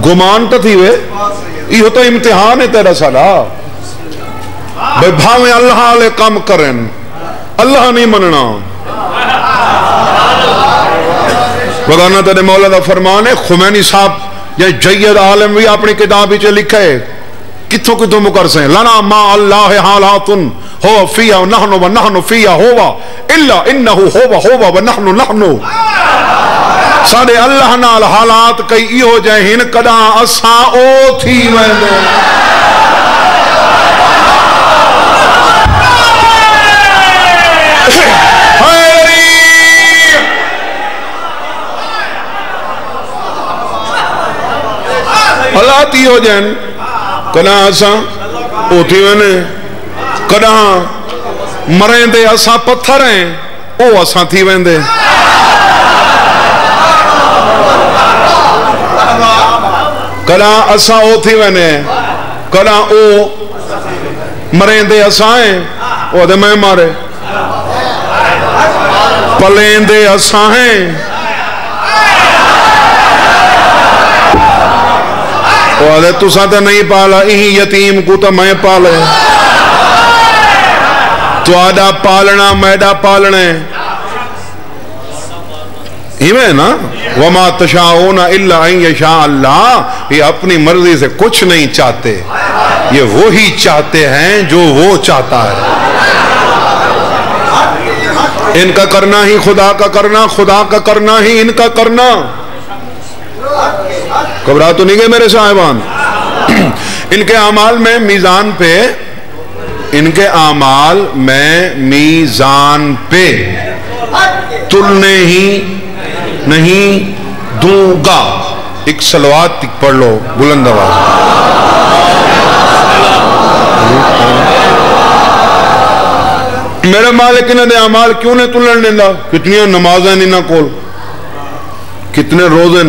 [SPEAKER 1] گمان تتھی وے۔ یہ تو امتحان ہے تیرا سالا، بھائی بھاویں اللہ علیہ کام کرن، اللہ نہیں مننا۔ وگرنہ تیرے مولا دا فرمان ہے، خمینی صاحب یا جید عالم بھی اپنی کتاب ہی لکھے کتھوں کتھوں مکر سے لنا ما اللہ حالاتن ہو فیہ و نحن فیہ ہوا الا انہو ہوا و نحن سارے اللہ نال حالات کئی ایہو جائے ہن کدا اساں او تھی ویندے۔ حالات ہی ہو جائیں کدا اساں او تھی ویندے، کدا مریں دے اساں پتھر ہیں او اساں تھی ویندے۔ کدا اساں او تھی وینے، کدا او مریں دے اساں ہیں او دے میں مارے، پلیں دے اساں ہیں او دے تساں تے نہیں پالا، ہی یتیم کو تو میں پالے، تو آدھا پالنا میڈا پالنے ہی میں نا۔ وَمَا تَشَاءُونَ إِلَّا أَن يَشَاءَ اللَّهُ، یہ اپنی مرضی سے کچھ نہیں چاہتے، یہ وہی چاہتے ہیں جو وہ چاہتا ہے۔ ان کا کرنا ہی خدا کا کرنا، خدا کا کرنا ہی ان کا کرنا۔ گھبرا تو نہیں گئے میرے صاحبان؟ ان کے اعمال میں میزان پہ، ان کے اعمال میں میزان پہ تلنے ہی نہیں دوں گا۔ ایک صلوات پڑھ لو بلند آواز۔ میرے مالک انہاں دے اعمال کیوں نے تلن دینا؟ کتنی نمازیں انہاں کول، کتنے روزن،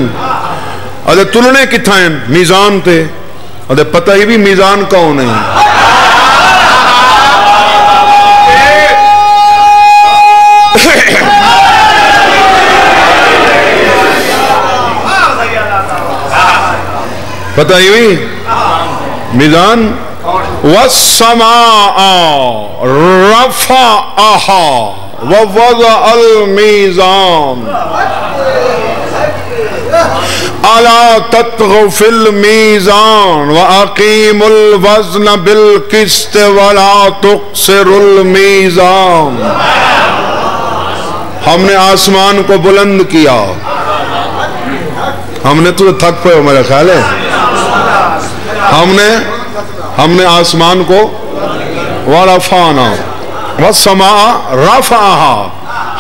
[SPEAKER 1] ادھے تلنے کتھا ہیں میزان تے، ادھے پتہ ہی بھی میزان کون ہے۔ پتہ ہی بھی میزان وَالسَّمَاءَ رَفَعَهَا وَوَضَعَ الْمِيزَانَ أَلَا تَطْغَوْا فِي الْمِيزَانِ وَأَقِيمُوا الْوَزْنَ بِالْقِسْطِ وَلَا تُخْسِرُوا الْمِيزَانَ۔ ہم نے آسمان کو بلند کیا، ہم نے تو تھک پہ ہو میرا خیال ہے، ہم نے آسمان کو وَرَفَعْنَا وَالسَّمَاءَ رَفَعَهَا،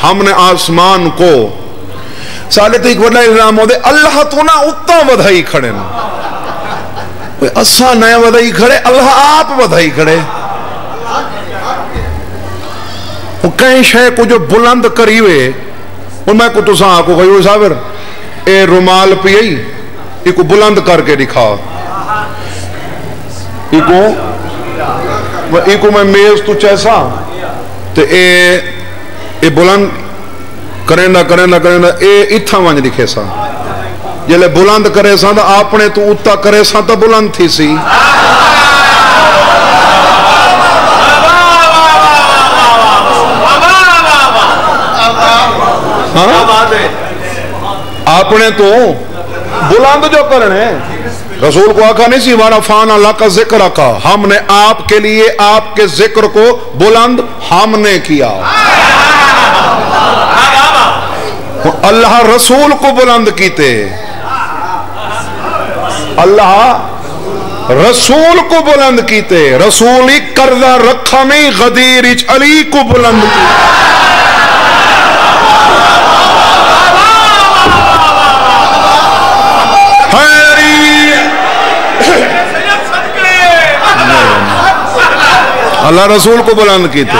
[SPEAKER 1] ہم نے آسمان کو سالے تو ایک بڑا الزام ہو دے اللہ تو نہ اتنا ودھائی کھڑے نا، اساں نئے ودھائی کھڑے، اللہ آپ ودھائی کھڑے۔ وہ کہیں شے کو جو بلند کریوے ان میں کو تو ساں آکو گئی صابر اے رومال پیئی ایک کو بلند کر کے دکھا، ایک کو میں میز تو چیسا تے اے بلند کریں اے اتھا وانج دکھے سا، جلے بلند کرے سا تا آپنے تو اتا کرے سا تا بلند تھی سی۔ اپنے تو بلند جو کرنے، رسول کو آقا نہیں سی وَرَفَعْنَا لَكَ ذِكْرَكَ، ہم نے آپ کے لیے آپ کے ذکر کو بلند ہم نے کیا۔ اللہ رسول کو بلند کیتے، اللہ رسول کو بلند کیتے، رسولی کردہ رکھا نہیں غدیر اچ علی کو بلند کیتے. اللہ رسول کو بلند کیتے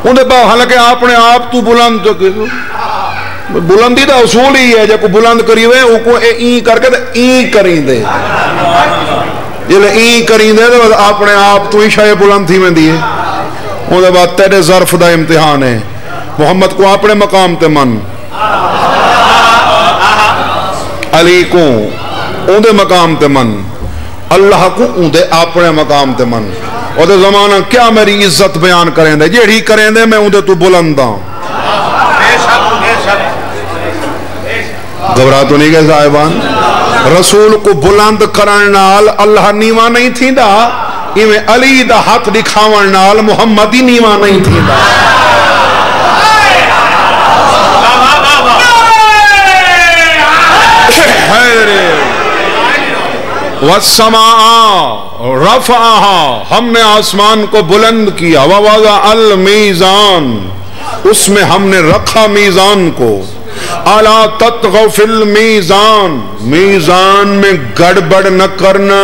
[SPEAKER 1] انہیں با حالانکہ آپ نے آپ تو بلند تو کیتے بلندی دا اصول ہی ہے جب کو بلند کری ہوئے وہ کو این کر کے این کریں دے جلے این کریں دے تو آپ نے آپ تو ہی شاید بلند تھی میں دیئے انہیں بعد تیرے ظرف دا امتحان ہے محمد کو اپنے مقام تے من علی کو اندے مقام تے من اللہ کو اندے اپنے مقام تے من اور دے زمانہ کیا میری عزت بیان کریں دے جیڑی کریں دے میں اندے تو بلنداں گھبرا تو نہیں گئے صاحبان رسول کو بلند کرنال اللہ نیوہ نہیں تھی دا ایویں علی دا ہاتھ دکھاونال محمدی نیوہ نہیں تھی دا وَالسَّمَاءَ رَفَعَهَا ہم نے آسمان کو بلند کیا وَوَضَعَ الْمِيزَانَ اس میں ہم نے رکھا میزان کو اَلَا تَطْغَوْا فِي الْمِيزَانِ میزان میں گڑبڑ نہ کرنا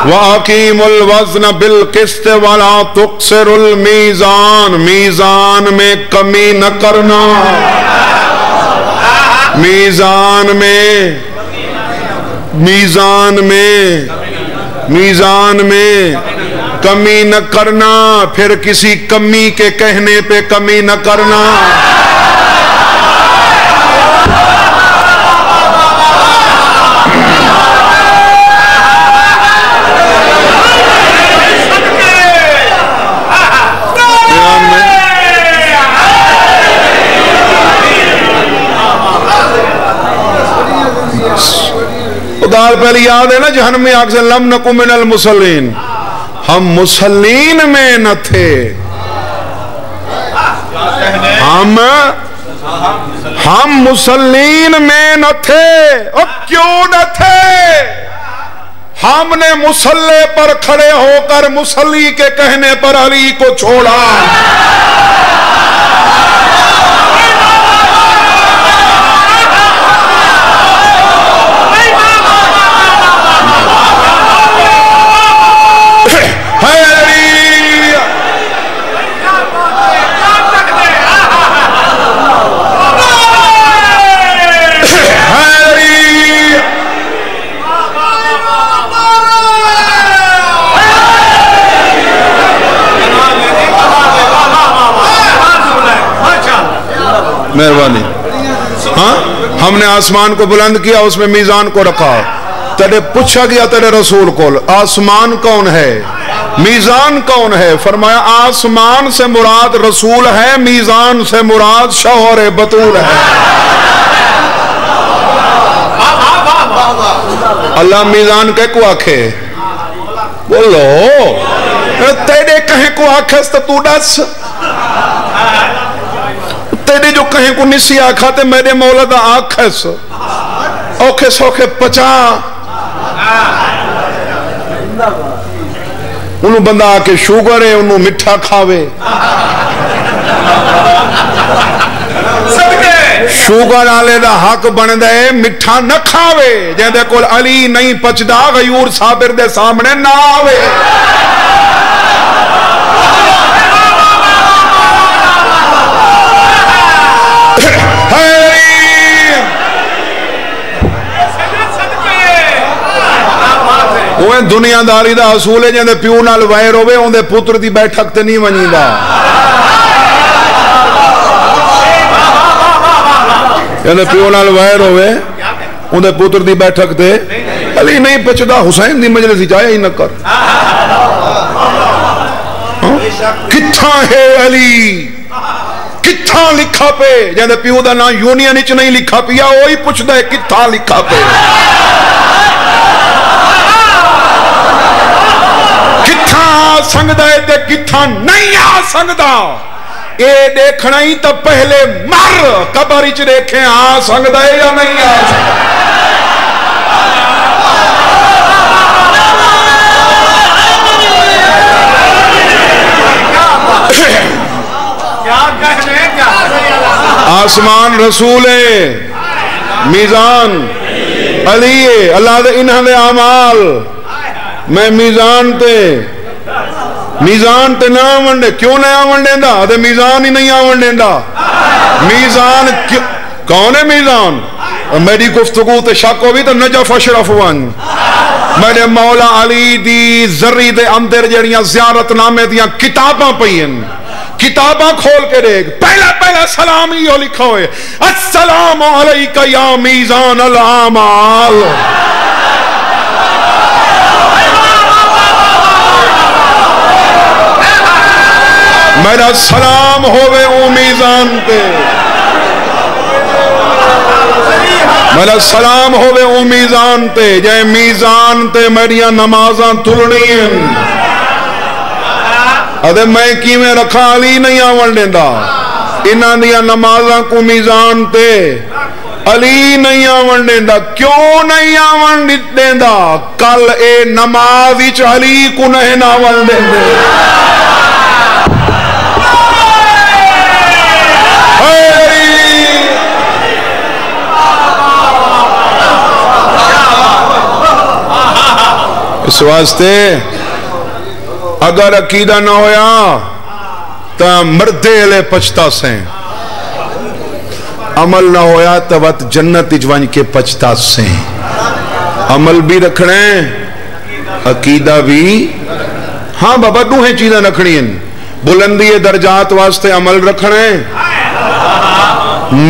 [SPEAKER 1] وَأَقِيمُوا الْوَزْنَ بِالْقِسْطِ وَلَا تُقْصِرُوا الْمِيزَانَ میزان میں کمی نہ کرنا میزان میں کمی نہ کرنا پھر کسی کمی کے کہنے پہ کمی نہ کرنا دار پہلی یاد ہے نا جہنم میں آگ سے لم نکو من المسلین ہم مسلین میں نہ تھے ہم مسلین میں نہ تھے اور کیوں نہ تھے ہم نے مسلح پر کھڑے ہو کر مسلی کے کہنے پر علی کو چھوڑا مہربانی ہاں ہم نے آسمان کو بلند کیا اس میں میزان کو رکھا تیرے پوچھا گیا تیرے رسول کو آسمان کون ہے میزان کون ہے فرمایا آسمان سے مراد رسول ہے میزان سے مراد شوہر بطول ہے اللہ میزان کہے کو آکھے بولو تیرے کہیں کو آکھے تو ڈس تیرے جو کہیں کو نسی آکھاتے میرے مولا دا آکھے سو اوکھے سوکھے پچا انہوں بندہ آکے شوگر ہے انہوں مٹھا کھاوے شوگر آلے دا حق بن دے مٹھا نہ کھاوے جہاں دے کول علی نہیں پچدا غیور صابر دے سامنے نہ آوے وہ دنیا داری دا حصول ہے جہاں پیو نال وائر ہوئے ان دے پتر دی بیٹھک تے نہیں ونی دا جہاں پیو نال وائر ہوئے ان دے پتر دی بیٹھک تے علی نہیں پچدا حسین دی مجلسی جائے ہی نہ کر کتھاں ہے علی کتھاں لکھا پہ جہاں پیو دا نا یونین اچ نہیں لکھا پیا وہی پوچھ دے کتھاں لکھا پہ سنگدہ ہے تے کتھاں نہیں آ سنگدہ اے دیکھنا ہی تا پہلے مر قبر اچ دیکھیں آ سنگدہ ہے یا نہیں آ سنگدہ آسمان رسول ہے، میزان علی ہے، اللہ دے انہاں دے اعمال میں میزان تے نہ آونڈے. کیوں نہ آونڈے دا؟ دے میزان ہی نہیں آونڈے دا. میزان کون ہے میزان؟ میری گفتگو تے شک ہوئی تو نجف اشرف ون میرے مولا علی دی ذری دے اندر جڑیاں زیارت نامے دیاں کتاباں پئین، کتاباں کھول کے دیکھ. پہلا سلام ہی لکھا ہوئے السلام علیکہ یا میزان الاعمال. میرا سلام ہوئے او میزان تے، میرا سلام ہوئے او میزان تے جائے میزان تے میریاں نمازاں تلنی ہیں. ادھے میں کیویں رکھا علی نہیں آون دیندہ، انہاں دیا نمازاں کو میزان تے علی نہیں آون دیندہ. کیوں نہیں آون دیندہ؟ کل اے نمازی چ علی کو نہیں آون دیندے. اس واسطے اگر عقیدہ نہ ہویا تو مردے لے پچھتا سیں، عمل نہ ہویا تو وقت جنت اجوان کے پچھتا سیں. عمل بھی رکھنے عقیدہ بھی. ہاں بابا دو ہیں چیزیں رکھنی ہیں. بلندی درجات واسطے عمل رکھنے،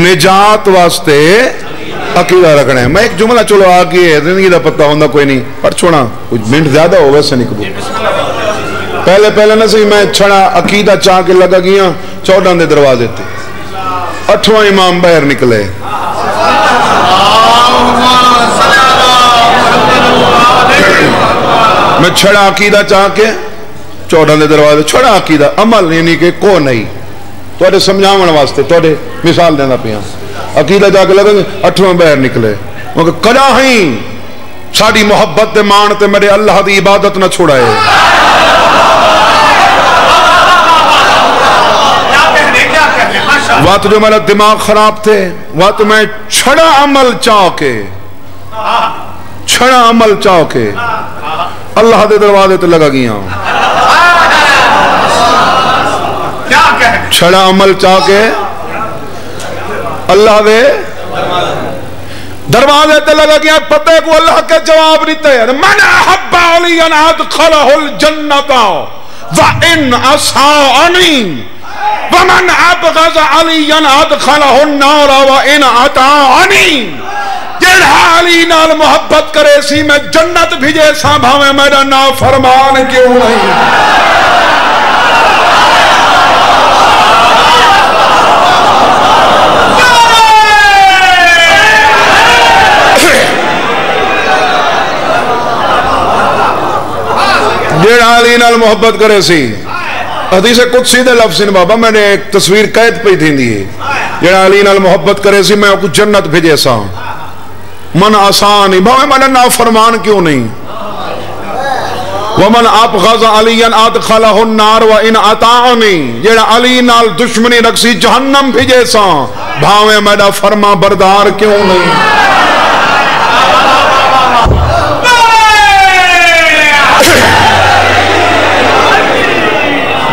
[SPEAKER 1] نجات واسطے عقیدہ رکھنے. میں ایک جملہ چلو آگے ہے، زندگی دا پتہ ہوندہ کوئی نہیں پر چھوڑا کچھ منٹ زیادہ ہو ویسے نہیں قبول. پہلے نہ سی میں چھڑا عقیدہ چاہ کے لگا گیا 14 دے دروازے تھے. 8واں امام باہر نکلے. میں چھڑا عقیدہ چاہ کے 14 دے دروازے چھڑا عقیدہ عمل یعنی کہ کو نہیں تو سمجھاون واسطے تو مثال دینا پیا. عقیدہ جا کے لگا 8واں باہر نکلے. کدا ہی ساڑی محبت دے مان تے میرے اللہ دی عبادت نہ چھوڑائے. وقت جو میرا دماغ خراب تھے وقت میں چھڑا عمل چاہ کے اللہ دے دروازے تے لگا گیا. چھڑا عمل چاہ کے اللہ دے دروازے تے لگا گیا. پتے کو اللہ کے جواب دیتے ہیں من احب علی ان ادخلہ الجنت وان اساءنی ومن ابغض علی ان ادخلہ النار وان اطاعنی. جڑا علی نال محبت کرے سی میں جنت بھیجے سا بھاویں میرا نافرمان کیوں نہیں. جیڑا علی نال محبت کرے سی حدیث قدسی دے لفظ ہیں بابا میں نے ایک تصویر قید پہ تھی دی. جیڑا علی نال محبت کرے سی میں کچھ جنت بھیجے سا. من آسانی بھاوے میں نافرمان کیوں نہیں. ومن ابغض علی ادخلہ النار وان اطاعنی. جیڑا علی نال دشمنی رکھسی جہنم بھیجے سا بھاوے میں فرما بردار کیوں نہیں.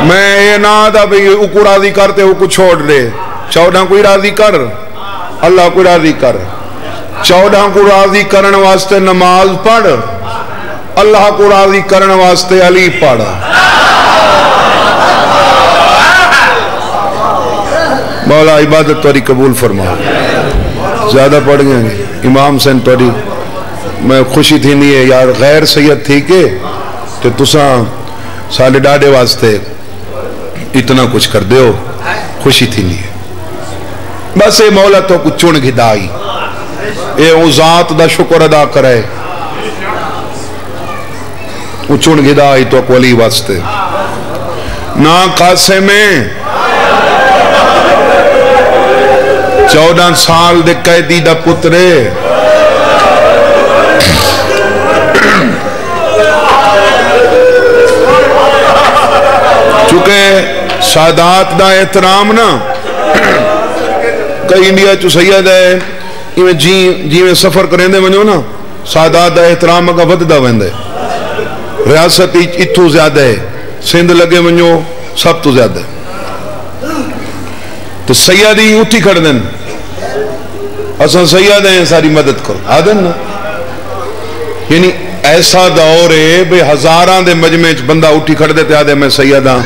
[SPEAKER 1] میں یہ نہ دا بھی اکو راضی کرتے ہو کو چھوڑ دے. 14 کوئی راضی کر اللہ کو راضی کر. 14 کو راضی کرن واسطے نماز پڑھ، اللہ کو راضی کرن واسطے علی پڑھ. مولا عبادت توری قبول فرما. زیادہ پڑھ گئے امام سن توری میں خوشی تھی نہیں ہے یار غیر سید تھی کہ تو تساں سالے ڈاڑے واسطے اتنا کچھ کر دے ہو خوشی تھی نہیں ہے. بس اے مولا تو کچھ چن گھدائی اے او ذات دا شکر ادا کرے او چن گھدائی تو کولی واسطے. نا قاسے میں 14 سال دے قیدی دا پترے چونکہ سادات دا احترام نا کئی انڈیا چو سید ہے جی میں سفر کریں دے ونجو نا سادات دا احترام کا وددا ویندے ریاست اتھو زیادہ ہے سندھ لگے ونجو سب تو زیادہ ہے تو سیادی اٹھی کھڑ دیں اساں سیاد ہیں ساری مدد کرو آدن نا یعنی ایسا دور ہے بے ہزاران دے مجمع بندہ اٹھی کھڑ دیتے آدھے میں سیادہ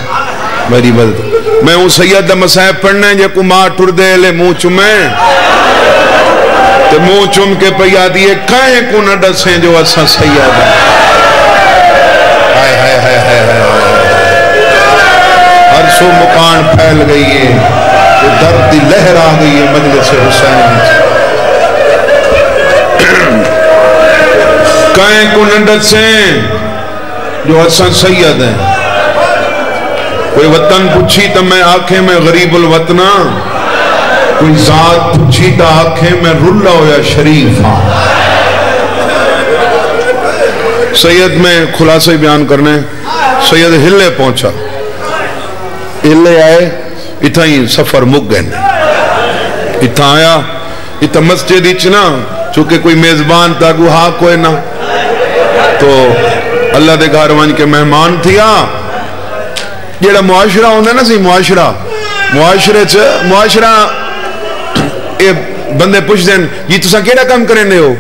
[SPEAKER 1] میری مدد میں ہوں سید دا مسائب پڑھنے جے کو ماں ٹر دے لے منہ چمیں تو منہ چم کے پیا دیئے کہیں کو نہ ڈسیں جو اساں سیادہ ہائے ہائے ہائے ہائے ہر سو مکان پھیل گئی ہے درد دی لہر آ گئی ہے مجلس حسین کہیں کو نڈت سے جو حسن سید ہیں کوئی وطن پوچھی تو میں آنکھیں میں غریب الوطنہ کوئی ذات پوچھی تو آنکھیں میں رلا ہو یا شریف ہاں سید میں خلاصہ بیان کرنے سید ہلے پہنچا ہلے آئے اتھا ہی سفر مک گئے اتھا آیا اتھا مسجد اچنا چونکہ کوئی میزبان تا کو ہاں کوئی نہ تو اللہ دے گھر وانج کے مہمان تھیا جیڑا معاشرہ ہوندے نا سی معاشرہ اے بندے پوچھ دیں جی تساں کیڑا کام کریں دے ہو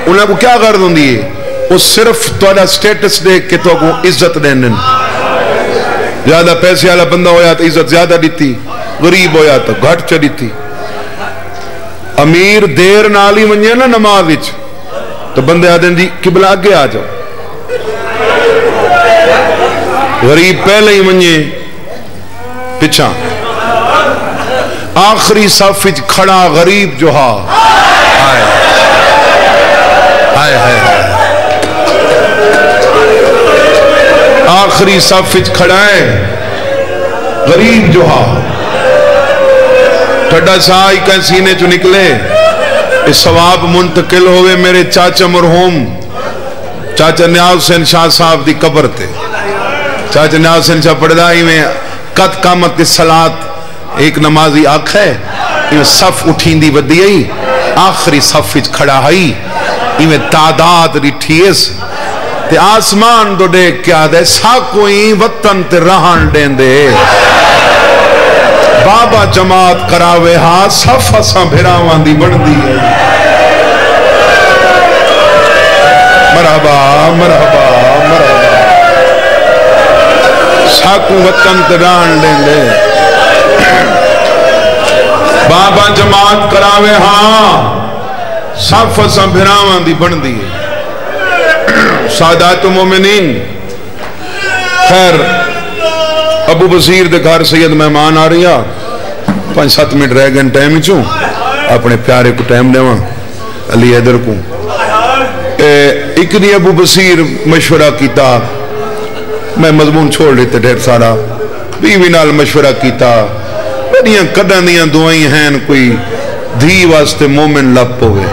[SPEAKER 1] انہاں کو کیا غرض ہوندی ہے وہ صرف توڑا سٹیٹس دے کہ تو کو عزت دیں دیں زیادہ پیسے والا بندہ ہویا تو عزت زیادہ دیتی غریب ہویا تو گھٹ چ دیتی امیر دیر نالی منجے نا نماز وچ تو بندے آدھیں دی قبلہ آگے آ جاؤ غریب پہلے ہی منجے پچھا آخری صف وچ کھڑا غریب جو ہا ہائے ہائے ہائے آخری صف وچ کھڑا ہے غریب جو ہا ٹھڈا سائی کہیں سینے چو نکلے اس ثواب منتقل ہوئے میرے چاچا مرحوم چاچا نیاز حسین شاہ صاحب دی قبر تے چاچا نیاز حسین شاہ پڑھدائی میں قد قامت الصلاۃ ایک نمازی آنکھ ہے یہ صف اٹھین دی ودی آئی آخری صف وچ کھڑا ہائی یہ تعداد ریٹھیس تے آسمان دو دیکھ کیا دے ساکوئی وطن تے رہن دین دے بابا جماعت کراوے ہاں صف اساں بھراوان دی بڑھ دی ہے مرحبا مرحبا مرحبا ساکو وطن تے رہن دین دے بابا جماعت کراوے ہاں صف اساں بھراوان دی بڑھ دی ہے سادات مومنین خیر ابو بصیر دے گھر سید مہمان آ رہی ہے 5-7 منٹ رہ گئے ٹائم چوں اپنے پیارے کو ٹائم دے وہاں علی حیدر کو ایک دی ابو بصیر مشورہ کیتا میں مضمون چھوڑ لیتے ڈھیر سارا بیوی نال مشورہ کیتا بڑیاں قدن دیاں دعائیں ہیں کوئی دھی واسطے مومن لپ ہوئے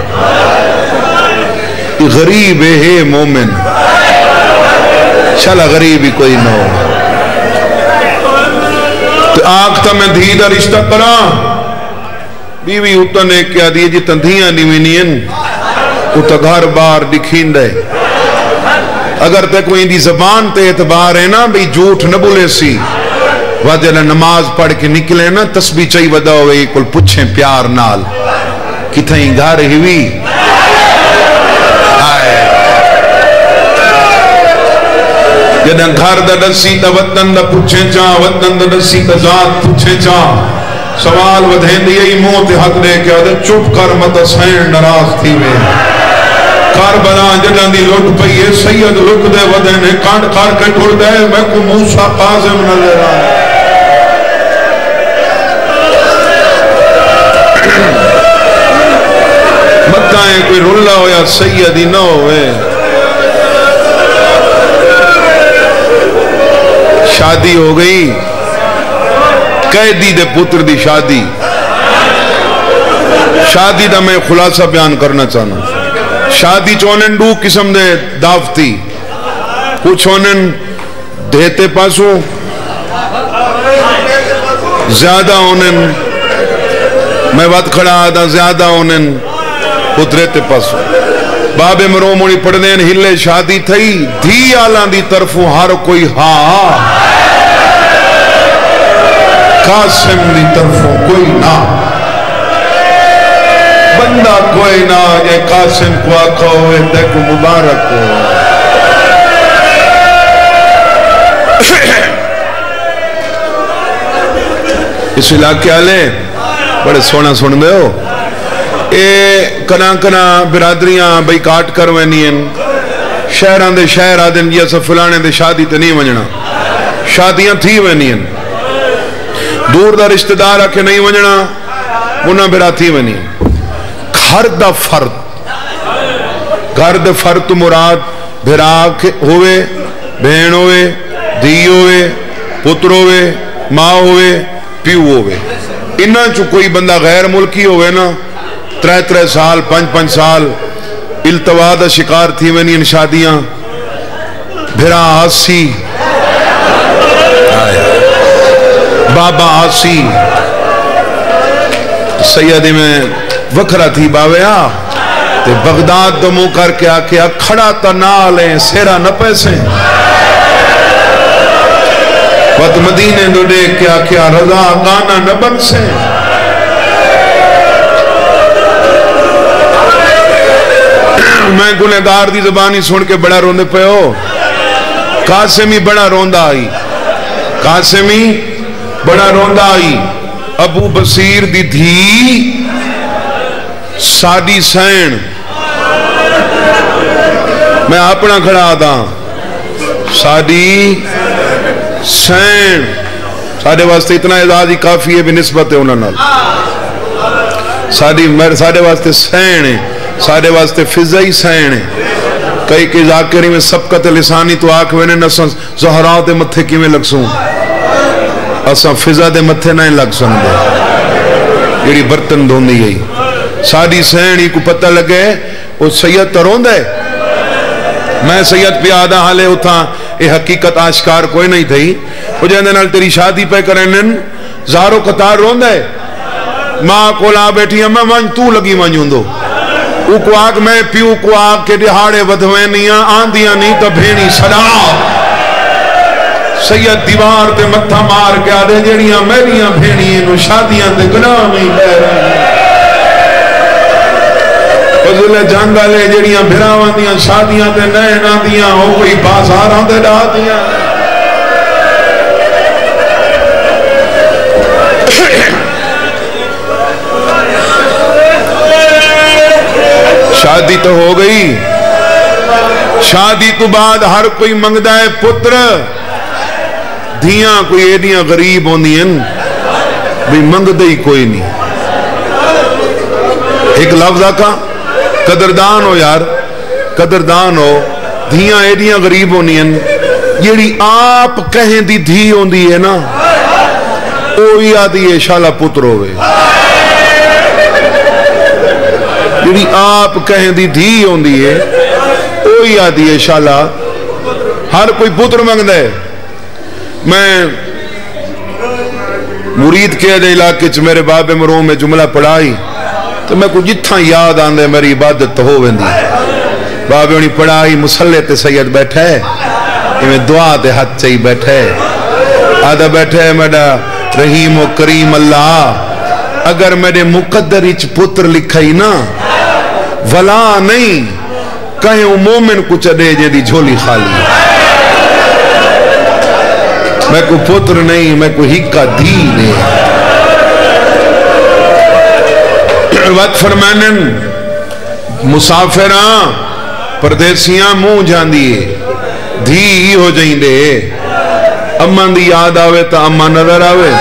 [SPEAKER 1] غریب ہے مومن چلا غریب ہی کوئی نہ ہو تو آنکھتا میں دھی دا رشتہ کرا بیوی اتنا نے کیا دیئے جی تندھیاں نیوینین اتنا گھر بار دکھین دے اگر تے کوئی دی زبان تے اعتبار ہے نا بھی جھوٹ نہ بولے سی وجہ نماز پڑھ کے نکلے نا تسبیح چاہی ودا ہوئے کل پچھیں پیار نال کتھائیں گھر ہوئی جدن گھر دا دسی تا وطن دا پچھے چاں وطن دا دسی تا ذات پچھے چاں سوال ودھین دیئی موت حق دے کے آدھے چپ کر مت سین نراز تھی میں کاربلا جدن دی لٹ پئیے سید لٹ دے ودھین کانڈ کار کے ٹھوڑ دے میں کو موسیٰ قازم نہ لے رہا ہے متائیں کوئی رلا ہو یا سیدی نہ ہوئے شادی ہو گئی قیدی دے پتر دی شادی شادی دا میں خلاصہ بیان کرنا چاہنا شادی چونن دو قسم دے دعوتی کچھ ہونن دیتے پاسوں زیادہ ہونن میں وقت کھڑا دا زیادہ انہیں پترے تے پسو بابے مرو مونی پڑھ دین ہلے شادی تھئی دھی آلان دی طرفوں ہر کوئی ہاں قاسم دی طرفوں کوئی نہ بندہ کوئی نہ یہ قاسم کو آقا ہوئے دیکھو مبارک ہو اس علاقے آلے بڑے سونا سن دے ہو اے کنا کنا برادریاں بھئی کاٹ کروینی ہیں شہران دے شہر آدن یہ سب فلانے دے شادی تے نہیں ونجنا شادیاں تھی وینی ہیں دور دا رشتہ دار آکے نہیں ونجنا منا برا تھی ونی ہیں گھر دا فرد مراد بھراک ہوئے بہن ہوئے دھی ہوئے پتر ہوئے ماں ہوئے پیو ہوئے انہاں چو کوئی بندہ غیر ملکی ہوئے نا 3 سال 5 سال التوا دا شکار تھی ونی ان شادیاں بھرا آسی بابا آسی سیدی میں وکھرا تھی باویا تے بغداد دو منہ کر کے آکے کھڑا تا نہ لیں سیرا نہ پیسیں وقت مدینے دو دیکھ کے آکے رضا گانا نہ بکسیں میں گنہگار دی زبانی سن کے بڑا روندے پہ ہو قاسمی بڑا روندہ آئی قاسمی بڑا روندہ آئی ابو بصیر دی دھی ساڑی سین میں اپنا کھڑا آدھا ساڑی سین ساڑھے واسطے اتنا اعزازی کافی ہے بھی نسبت ہے انہوں نے ساڑھے واسطے سین ہے ساڑھے واسطے فضائی سین ہے کئی کہ ذاکری میں سبقت لسانی تو آنکھ میں نے نسان زہراؤ دے متھے کی میں لگ سوں اساں فضا دے متھے نہ لگ سن دے یہی برتن دھوندی گئی ساڑی سینی کو پتہ لگے وہ سید ترون دے میں سید پہ آدھا حالے اتھا یہ حقیقت آشکار کوئی نہیں تھی وہ جہاں نال تیری شادی پہ کرنن زارو قطار رون دے ماں کو لا بیٹھی ہیں میں ون تو لگی ونجوں دو او کو آگ میں پیو کو آگ کے دہاڑے ودھوینیاں آندیاں نہیں تو بھینی صدا سید دیوار تے متھا مار کے آدھے جڑیاں میریاں بھینی انہوں شادیاں تے گناہ میں لے رہے ہیں فضل جانگا لے جڑیاں بھراوان دیاں شادیاں تے نین آندیاں ہو کوئی بازاراں تے ڈا دیاں شادی تو ہو گئی شادی تو بعد ہر کوئی منگدہ ہے پتر دھیاں کوئی ایڈیاں غریب ہوندی ہیں بھی منگدہ ہی کوئی نہیں ایک لفظ آکا قدردان ہو یار قدردان ہو دھیاں ایڈیاں غریب ہوندی ہیں یہی آپ کہیں دی دھی ہوندی ہے نا اوہی آدھی ہے شالا پتر ہوئے یہی آپ کہیں دی دھی ہوندی ہے اوہی آدھی ہے شالا ہر کوئی پتر منگ دے میں مرید کے دے علاقے چھ میرے باب مروں میں جملہ پڑھائی تو میں کو جتھاں یاد آندے میری عبادت تو ہو ویندی باب انہی پڑھائی مسلح تے سید بیٹھے میں دعا تے حد چاہی بیٹھے آدھا بیٹھے میڈا رحیم و کریم اللہ اگر میرے مقدر اچ پتر لکھائی نا ولا نہیں کہیں وہ مومن کچھ دے جے دی جھولی خالی میں کو پتر نہیں میں کو ہکا دھی دے وقت فرمانن مسافران پردیسیاں منہ جان دیئے دھی ہی ہو جائیں دے اماں دی یاد آوے تو اماں نظر آوے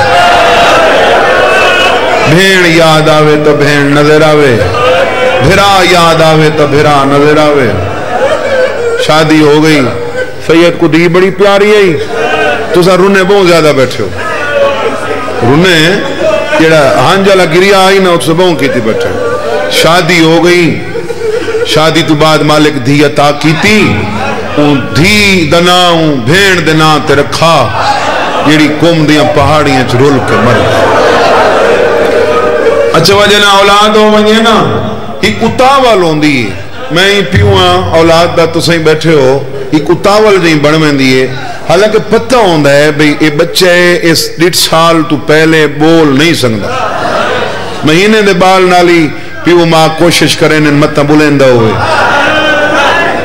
[SPEAKER 1] بھین یاد آوے تو بھین نظر آوے بھرا یاد آوے تو بھرا نظر آوے شادی ہو گئی سید کو دی بڑی پیاری آئی تو سا رونے بہت زیادہ بیٹھے ہو رونے جیڑا ہانجالا گریا آئی نا اس سے بہت کی تھی بیٹھے شادی ہو گئی شادی تو بعد مالک دھی عطا کی تھی دھی دناؤں بھین دنا تے رکھا جیڑی قوم دیاں پہاڑیاں چھ رول کے مر اچھا وجہ نہ اولاد ہو ونجے نا ایک اتاول ہوندی ہے میں ہی پیوہاں اولاد دا تسیں بیٹھے ہو ایک اتاول جہیں بڑھ میں دیئے حالانکہ پتہ ہوندہ ہے بھئی اے بچے اس 1.5 سال تو پہلے بول نہیں سکتا مہینے دے بال نالی پیو ماں کوشش کریں ان متہ بلندہ ہوئے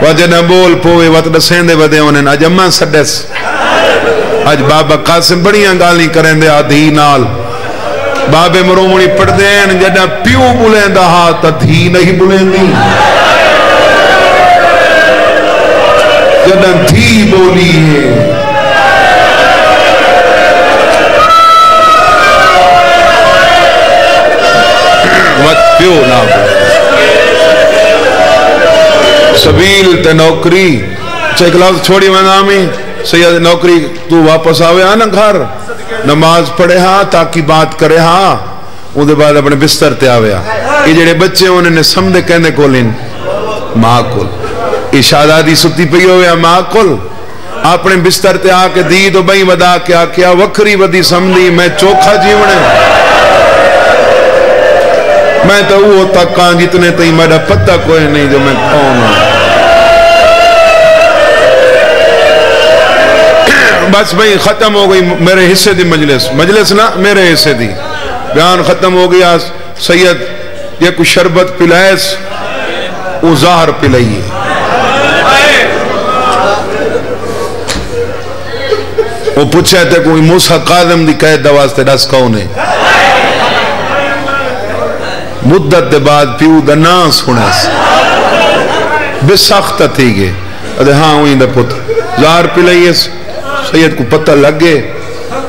[SPEAKER 1] وجہ نہ بول پوئے وقت دسین دے ودے انہیں آج اماں سڈس آج بابا قاسم بڑیاں گالی کریں دے آدھی نال بابے مرومڑی پڑھ دین جدہ پیو بلندہ ہاں تا دھی نہیں بلندی جدہ دھی بولی ہے وقت پیو نہ سبیل تے نوکری چاہے کلاس چھوڑی میں نامی سید نوکری تو واپس آوے آنا گھر نماز پڑھے ہاں تاکہ بات کرے ہاں ان دے بعد اپنے بستر تے آوے یہ جڑے بچے انہیں نے سمدے کہنے کو لین ماں کل اشادادی ستی پئی ہوئے ماں کل اپنے بستر تے آکے دی تو بھئی ودا کیا کیا وکری ودی سمدی میں چوکھا جیونے میں تو وہ تکاں جتنے تئی میرا پتہ کوئی نہیں جو میں کون ہوں بس بھئی ختم ہو گئی میرے حصے دی مجلس نا میرے حصے دی بیان ختم ہو گیا سید یہ کوئی شربت پلائیس وہ ظاہر پلائیے وہ پوچھے تھے کوئی موسیٰ قادم دی قید دواستے ڈس کونے مدت دے بعد پیو دا ناس ہونیس بے سخت تھی گے ادھے ہاں ہوئی دا پتر ظاہر پلائیس سید کو پتہ لگ گئے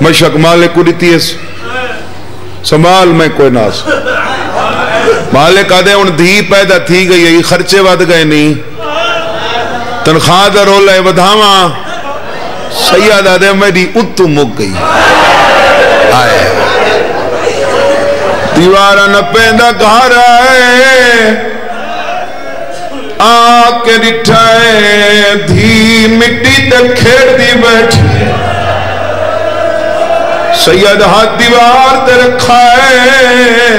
[SPEAKER 1] مشک مالک کو دیتی ہے سنبھال میں کوئی ناس مالک آدھے ان دھی پیدا تھی گئی یہ خرچے ود گئے نہیں تنخواہ دا رول ہے ودھاواں سید آدھے میری اتو مک گئی آئے دیوارہ نہ پیدا گھر آئے آکے ڈٹھائے دھی مٹی تے کھیڑ دی بیٹھی سید ہاتھ دیوار تے رکھائے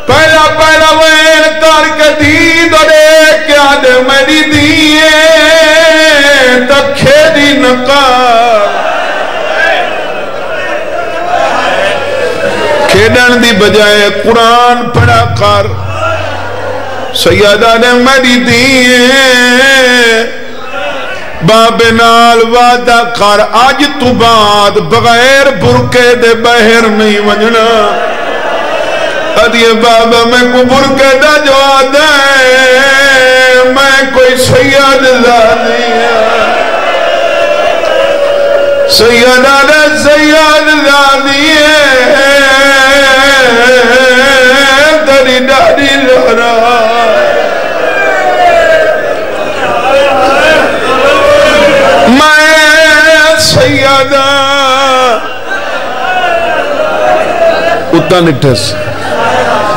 [SPEAKER 1] پہلا وین کر کے دھی دڑے کیا دے میری دیئے تا کھیڑی نکار کھیڑن دی بجائے قرآن پڑھا کر سیدہ نے میری دیئے باب نال وعدہ کر آج تو بعد بغیر برکے دے بہر نہیں ونجنا ادھے بابا میں کو برکے دا جو آدھے میں کوئی سید زادی سیدہ نے سید زادی دری داری لہرا میں سیدہ اتنا نٹھس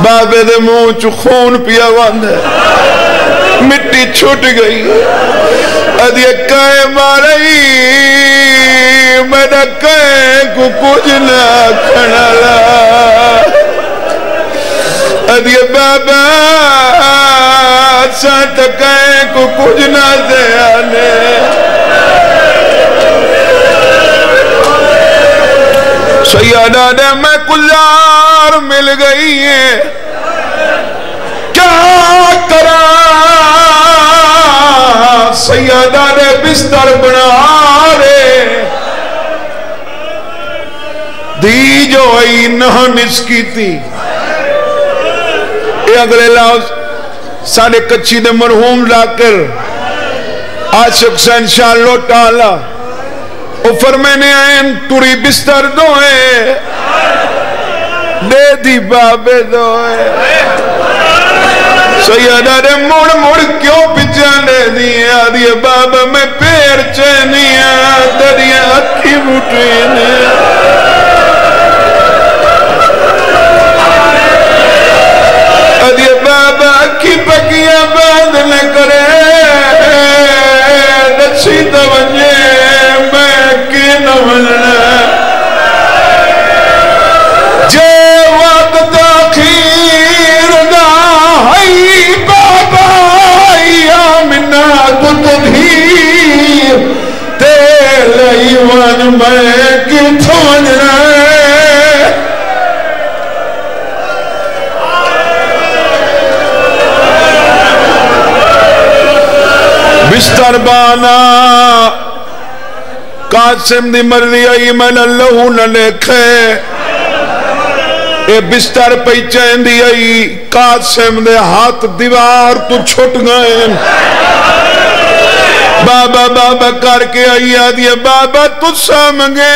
[SPEAKER 1] بابے دے منہ چو خون پیا واندے مٹی چھوٹ گئی ادھے کہے مارئی میرا کہے کو کچھ نہ کھڑا ادھے بابا سانت کہے کو کچھ نہ دے آنے سیدہ نے میں کلار مل گئی ہے کیا کرا سیدہ نے بستر بنا رے دی جو آئی نہ نسکی تھی اے اگلے لفظ ساڑھے کچھی دے مرحوم لا کر عاشق سے انشاء لوٹا اللہ او فرمینے آئین توری بستر دوئے دے دی بابے دوئے سیدہ نے مڑ کیوں پچھانے دیا دیئے بابا میں پیر چینیا دریا اکھی بوٹینے دیئے بابا اکھی پکیاں باندھنے کرے نچی توجہ میں کی نمجھنے جے وقت میں کتھوں وجنا بستر بانا قاسم دی مرضی آئی میں لہو نہ لکھے اے بستر پہ چین دی آئی قاسم دے ہاتھ دیوار تو چھٹ گئے بابا بابا کر کے آئی آدھیا بابا تو سامگے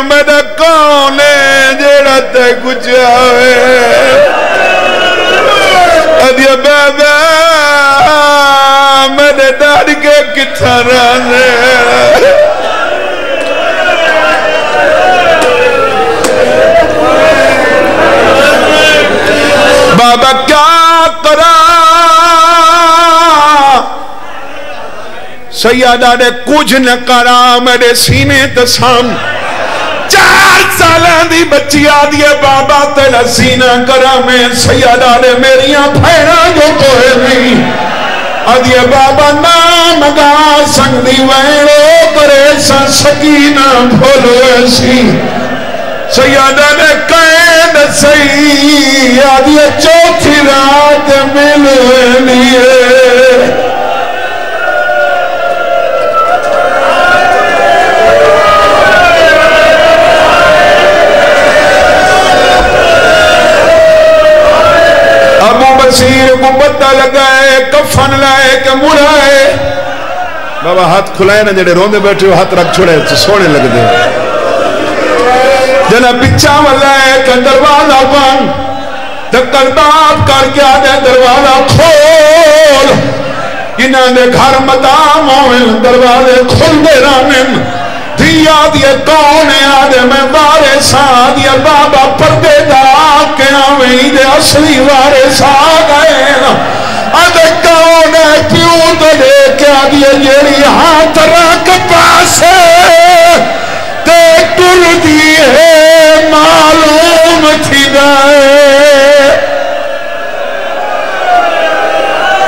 [SPEAKER 1] میرا کون ہے جیڑا تے کچھ آوے آدھیا بابا میرے ڈاڑ کے کتھا رانے بابا کیا کرا سیدہ نے کچھ نہ کرا میرے سینے تسام 4 سالہ دی بچی آدھی ہے بابا تیرا سینہ کرا میں سیدہ نے میریاں پھیرا جو کوئے نہیں آدھی ہے بابا نام گا سنگ دی وینو کرے سا سکینہ بھولو ایسی سیدہ نے قید سی آدھی ہے 4تھی رات ملوے لیے بصیر کو پتہ لگائے کفن لائے کہ مڑائے بابا ہاتھ کھلائے نا جڑے روندے بیٹھے ہو ہاتھ رکھ چھوڑے تو سونے لگ دے جنا پچھا ملائے کہ دروازہ بان دکل باب کر کے آدھے دروازہ کھول انہاں دے گھر مدام ہوئے دروازے کھل دے رامن دھی آدھے کون ہے آدھے میں وارث آدھے بابا پردے دا کے آویں دے اصلی وارث آگئے آدھے کون ہے پیوں تو لے کے آدھے جیری ہاتھ رکھ پاسے تے ٹر دی ہے معلوم تھی گئے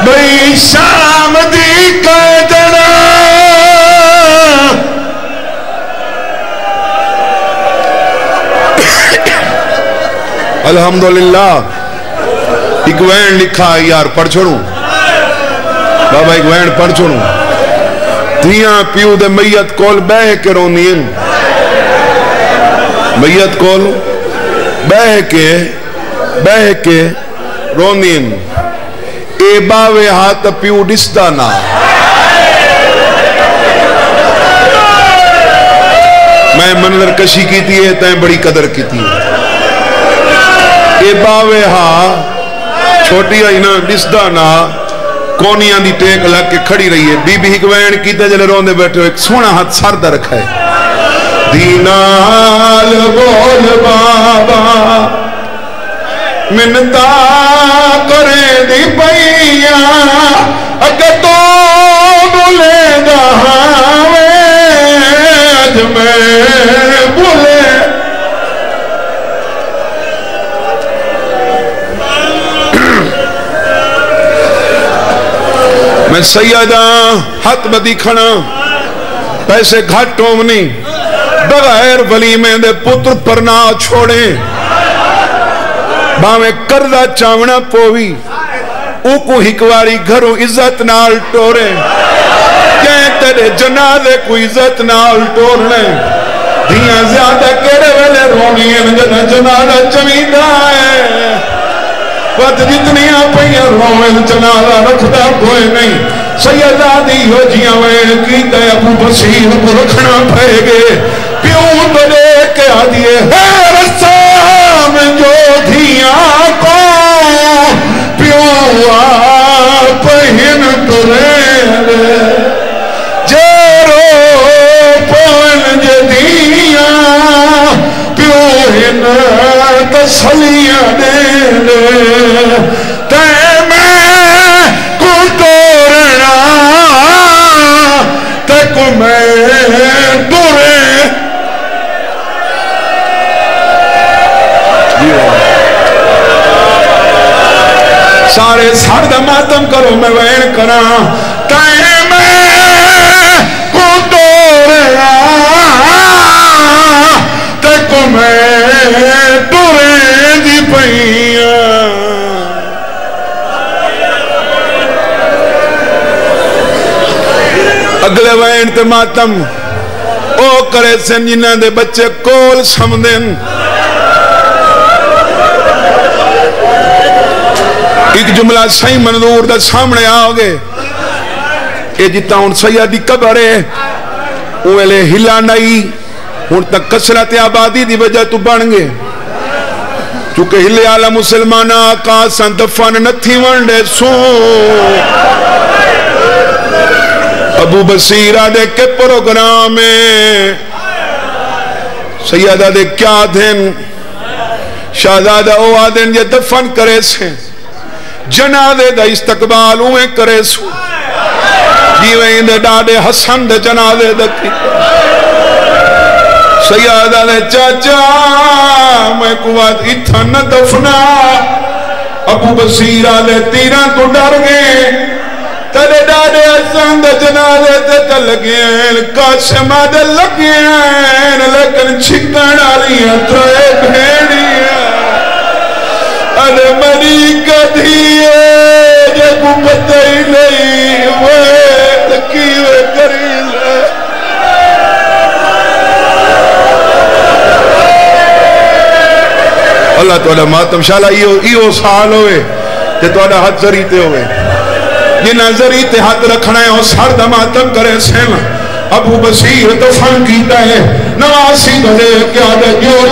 [SPEAKER 1] بھئی شام دی قیدنا الحمدللہ ایک وین لکھا ہے یار پڑھ چھوڑوں بابا ایک وین پڑھ چھوڑوں دھیاں پیو دے میت کول بہ کے رونین میت کول بہ کے رونین اے باوے ہاتھ پیو ڈستا نا میں منظر کشی کی تھی ہے تین بڑی قدر کی تھی اے باوے ہاں چھوٹی آئی نا ڈسدا نا کونیاں دی ٹیک لگ کے کھڑی رہی ہے بی بی ایک وین کیتے جلے روندے بیٹھے ہو ایک سونا ہاتھ سردہ رکھا ہے دینال بول بابا منتا کرے دی پئیا اگر تو بولے دا ہاوے اج میں بولے میں سیدہ ہاتھ بدی کھڑا پیسے گھٹ ہومنی بغیر ولیمے دے پتر پر نہ چھوڑے باویں کردہ چاونا پووی او کو ہکواری گھروں عزت نال ٹورے کہیں تیرے جنازے کو عزت نال ٹورنے دھیاں زیادہ کیڑے ویلے رونی ہیں جنازہ چمیدہ ہے وقت جتنی آپیاں رومن جنازہ رکھتا کوئی نہیں سیدہ دی ہو جیاں وین کی تے ابو بصیر کو رکھنا پھے گے پیوں تو لے کے آدھئے ہے رسام جو دھیاں کو پیوں آپ ہن تو رہے جیرو پون جدیاں پیوں ہن تسلیاں دے تے میں کو توڑنا تے کو میں توڑے سارے سارد ماتم کرو میں وین کرا تے میں کو توڑنا ٹوریں دی پئیاں اگلے وین تے ماتم او کرے سن جنہاں دے بچے کول سمدن ایک جملہ صحیح منظور دا سامنے آگے کہ جتا ان سیدی قبر ہے اوہلے ہلا نہیں ان تک کسرت آبادی دی وجہ تو بن گے چونکہ ہلے آلہ مسلمانہ آقا سندفان نتھی ونڈے سو ابو بصیرہ دے کے پروگرام میں سیدہ دے کیا دن شہزادہ او آدن یہ دفن کرے سے جنازے دا استقبال ہوئے کرے سو جیویں دے ڈاڑے حسن دے جنازے دا کی سیدہ دے چاچا میں قوات اتھا نہ دفنا ابو بصیرہ دے تیران تو ڈر گئے تلے ڈاڑے حسن دے جنازے تے چل گئے قاسمہ دے لگئے لیکن چھکن آلیاں ترے بھیڑیاں ارے منی کدھیے جے کو پتہ ہی نہیں وہ تکیوے کری لے اللہ تعالیٰ ماتم شاءاللہ ایو سال ہوئے تے توڑا حد ذریتے ہوئے جنہ ذریتے حد رکھنا ہے اور سرد ماتم کرے سین ابو بصیر دفن کیتا ہے نواسی بھلے کیا دے جوڑ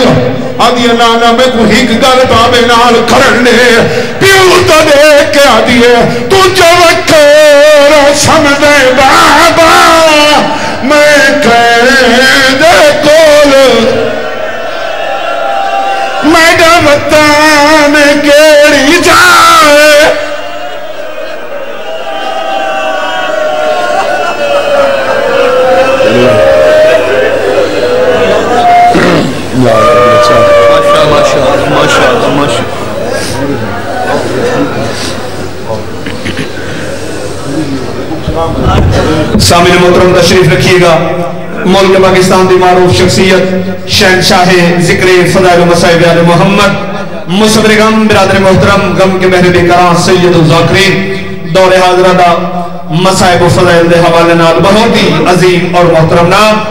[SPEAKER 1] آدھی نانا میں کو ہی گل بابے نال کرنے پیو تو دے کے آدھی ہے تو جو وکر سمجھے بابا میں قید کول میڈا وطن کیڑی جائے
[SPEAKER 2] سامعین محترم تشریف رکھیے گا ملک پاکستان دی معروف شخصیت شہنشاہ ذکر فضائل و مصائب آل محمد مصبر غم برادر محترم غم کے بحر بیکران سید الذاکرین دور حاضرہ دا مصائب و فضائل دے حوالے نال بہت ہی عظیم اور محترم نام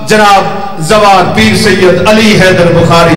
[SPEAKER 2] جناب زوار پیر سید علی حیدر بخاری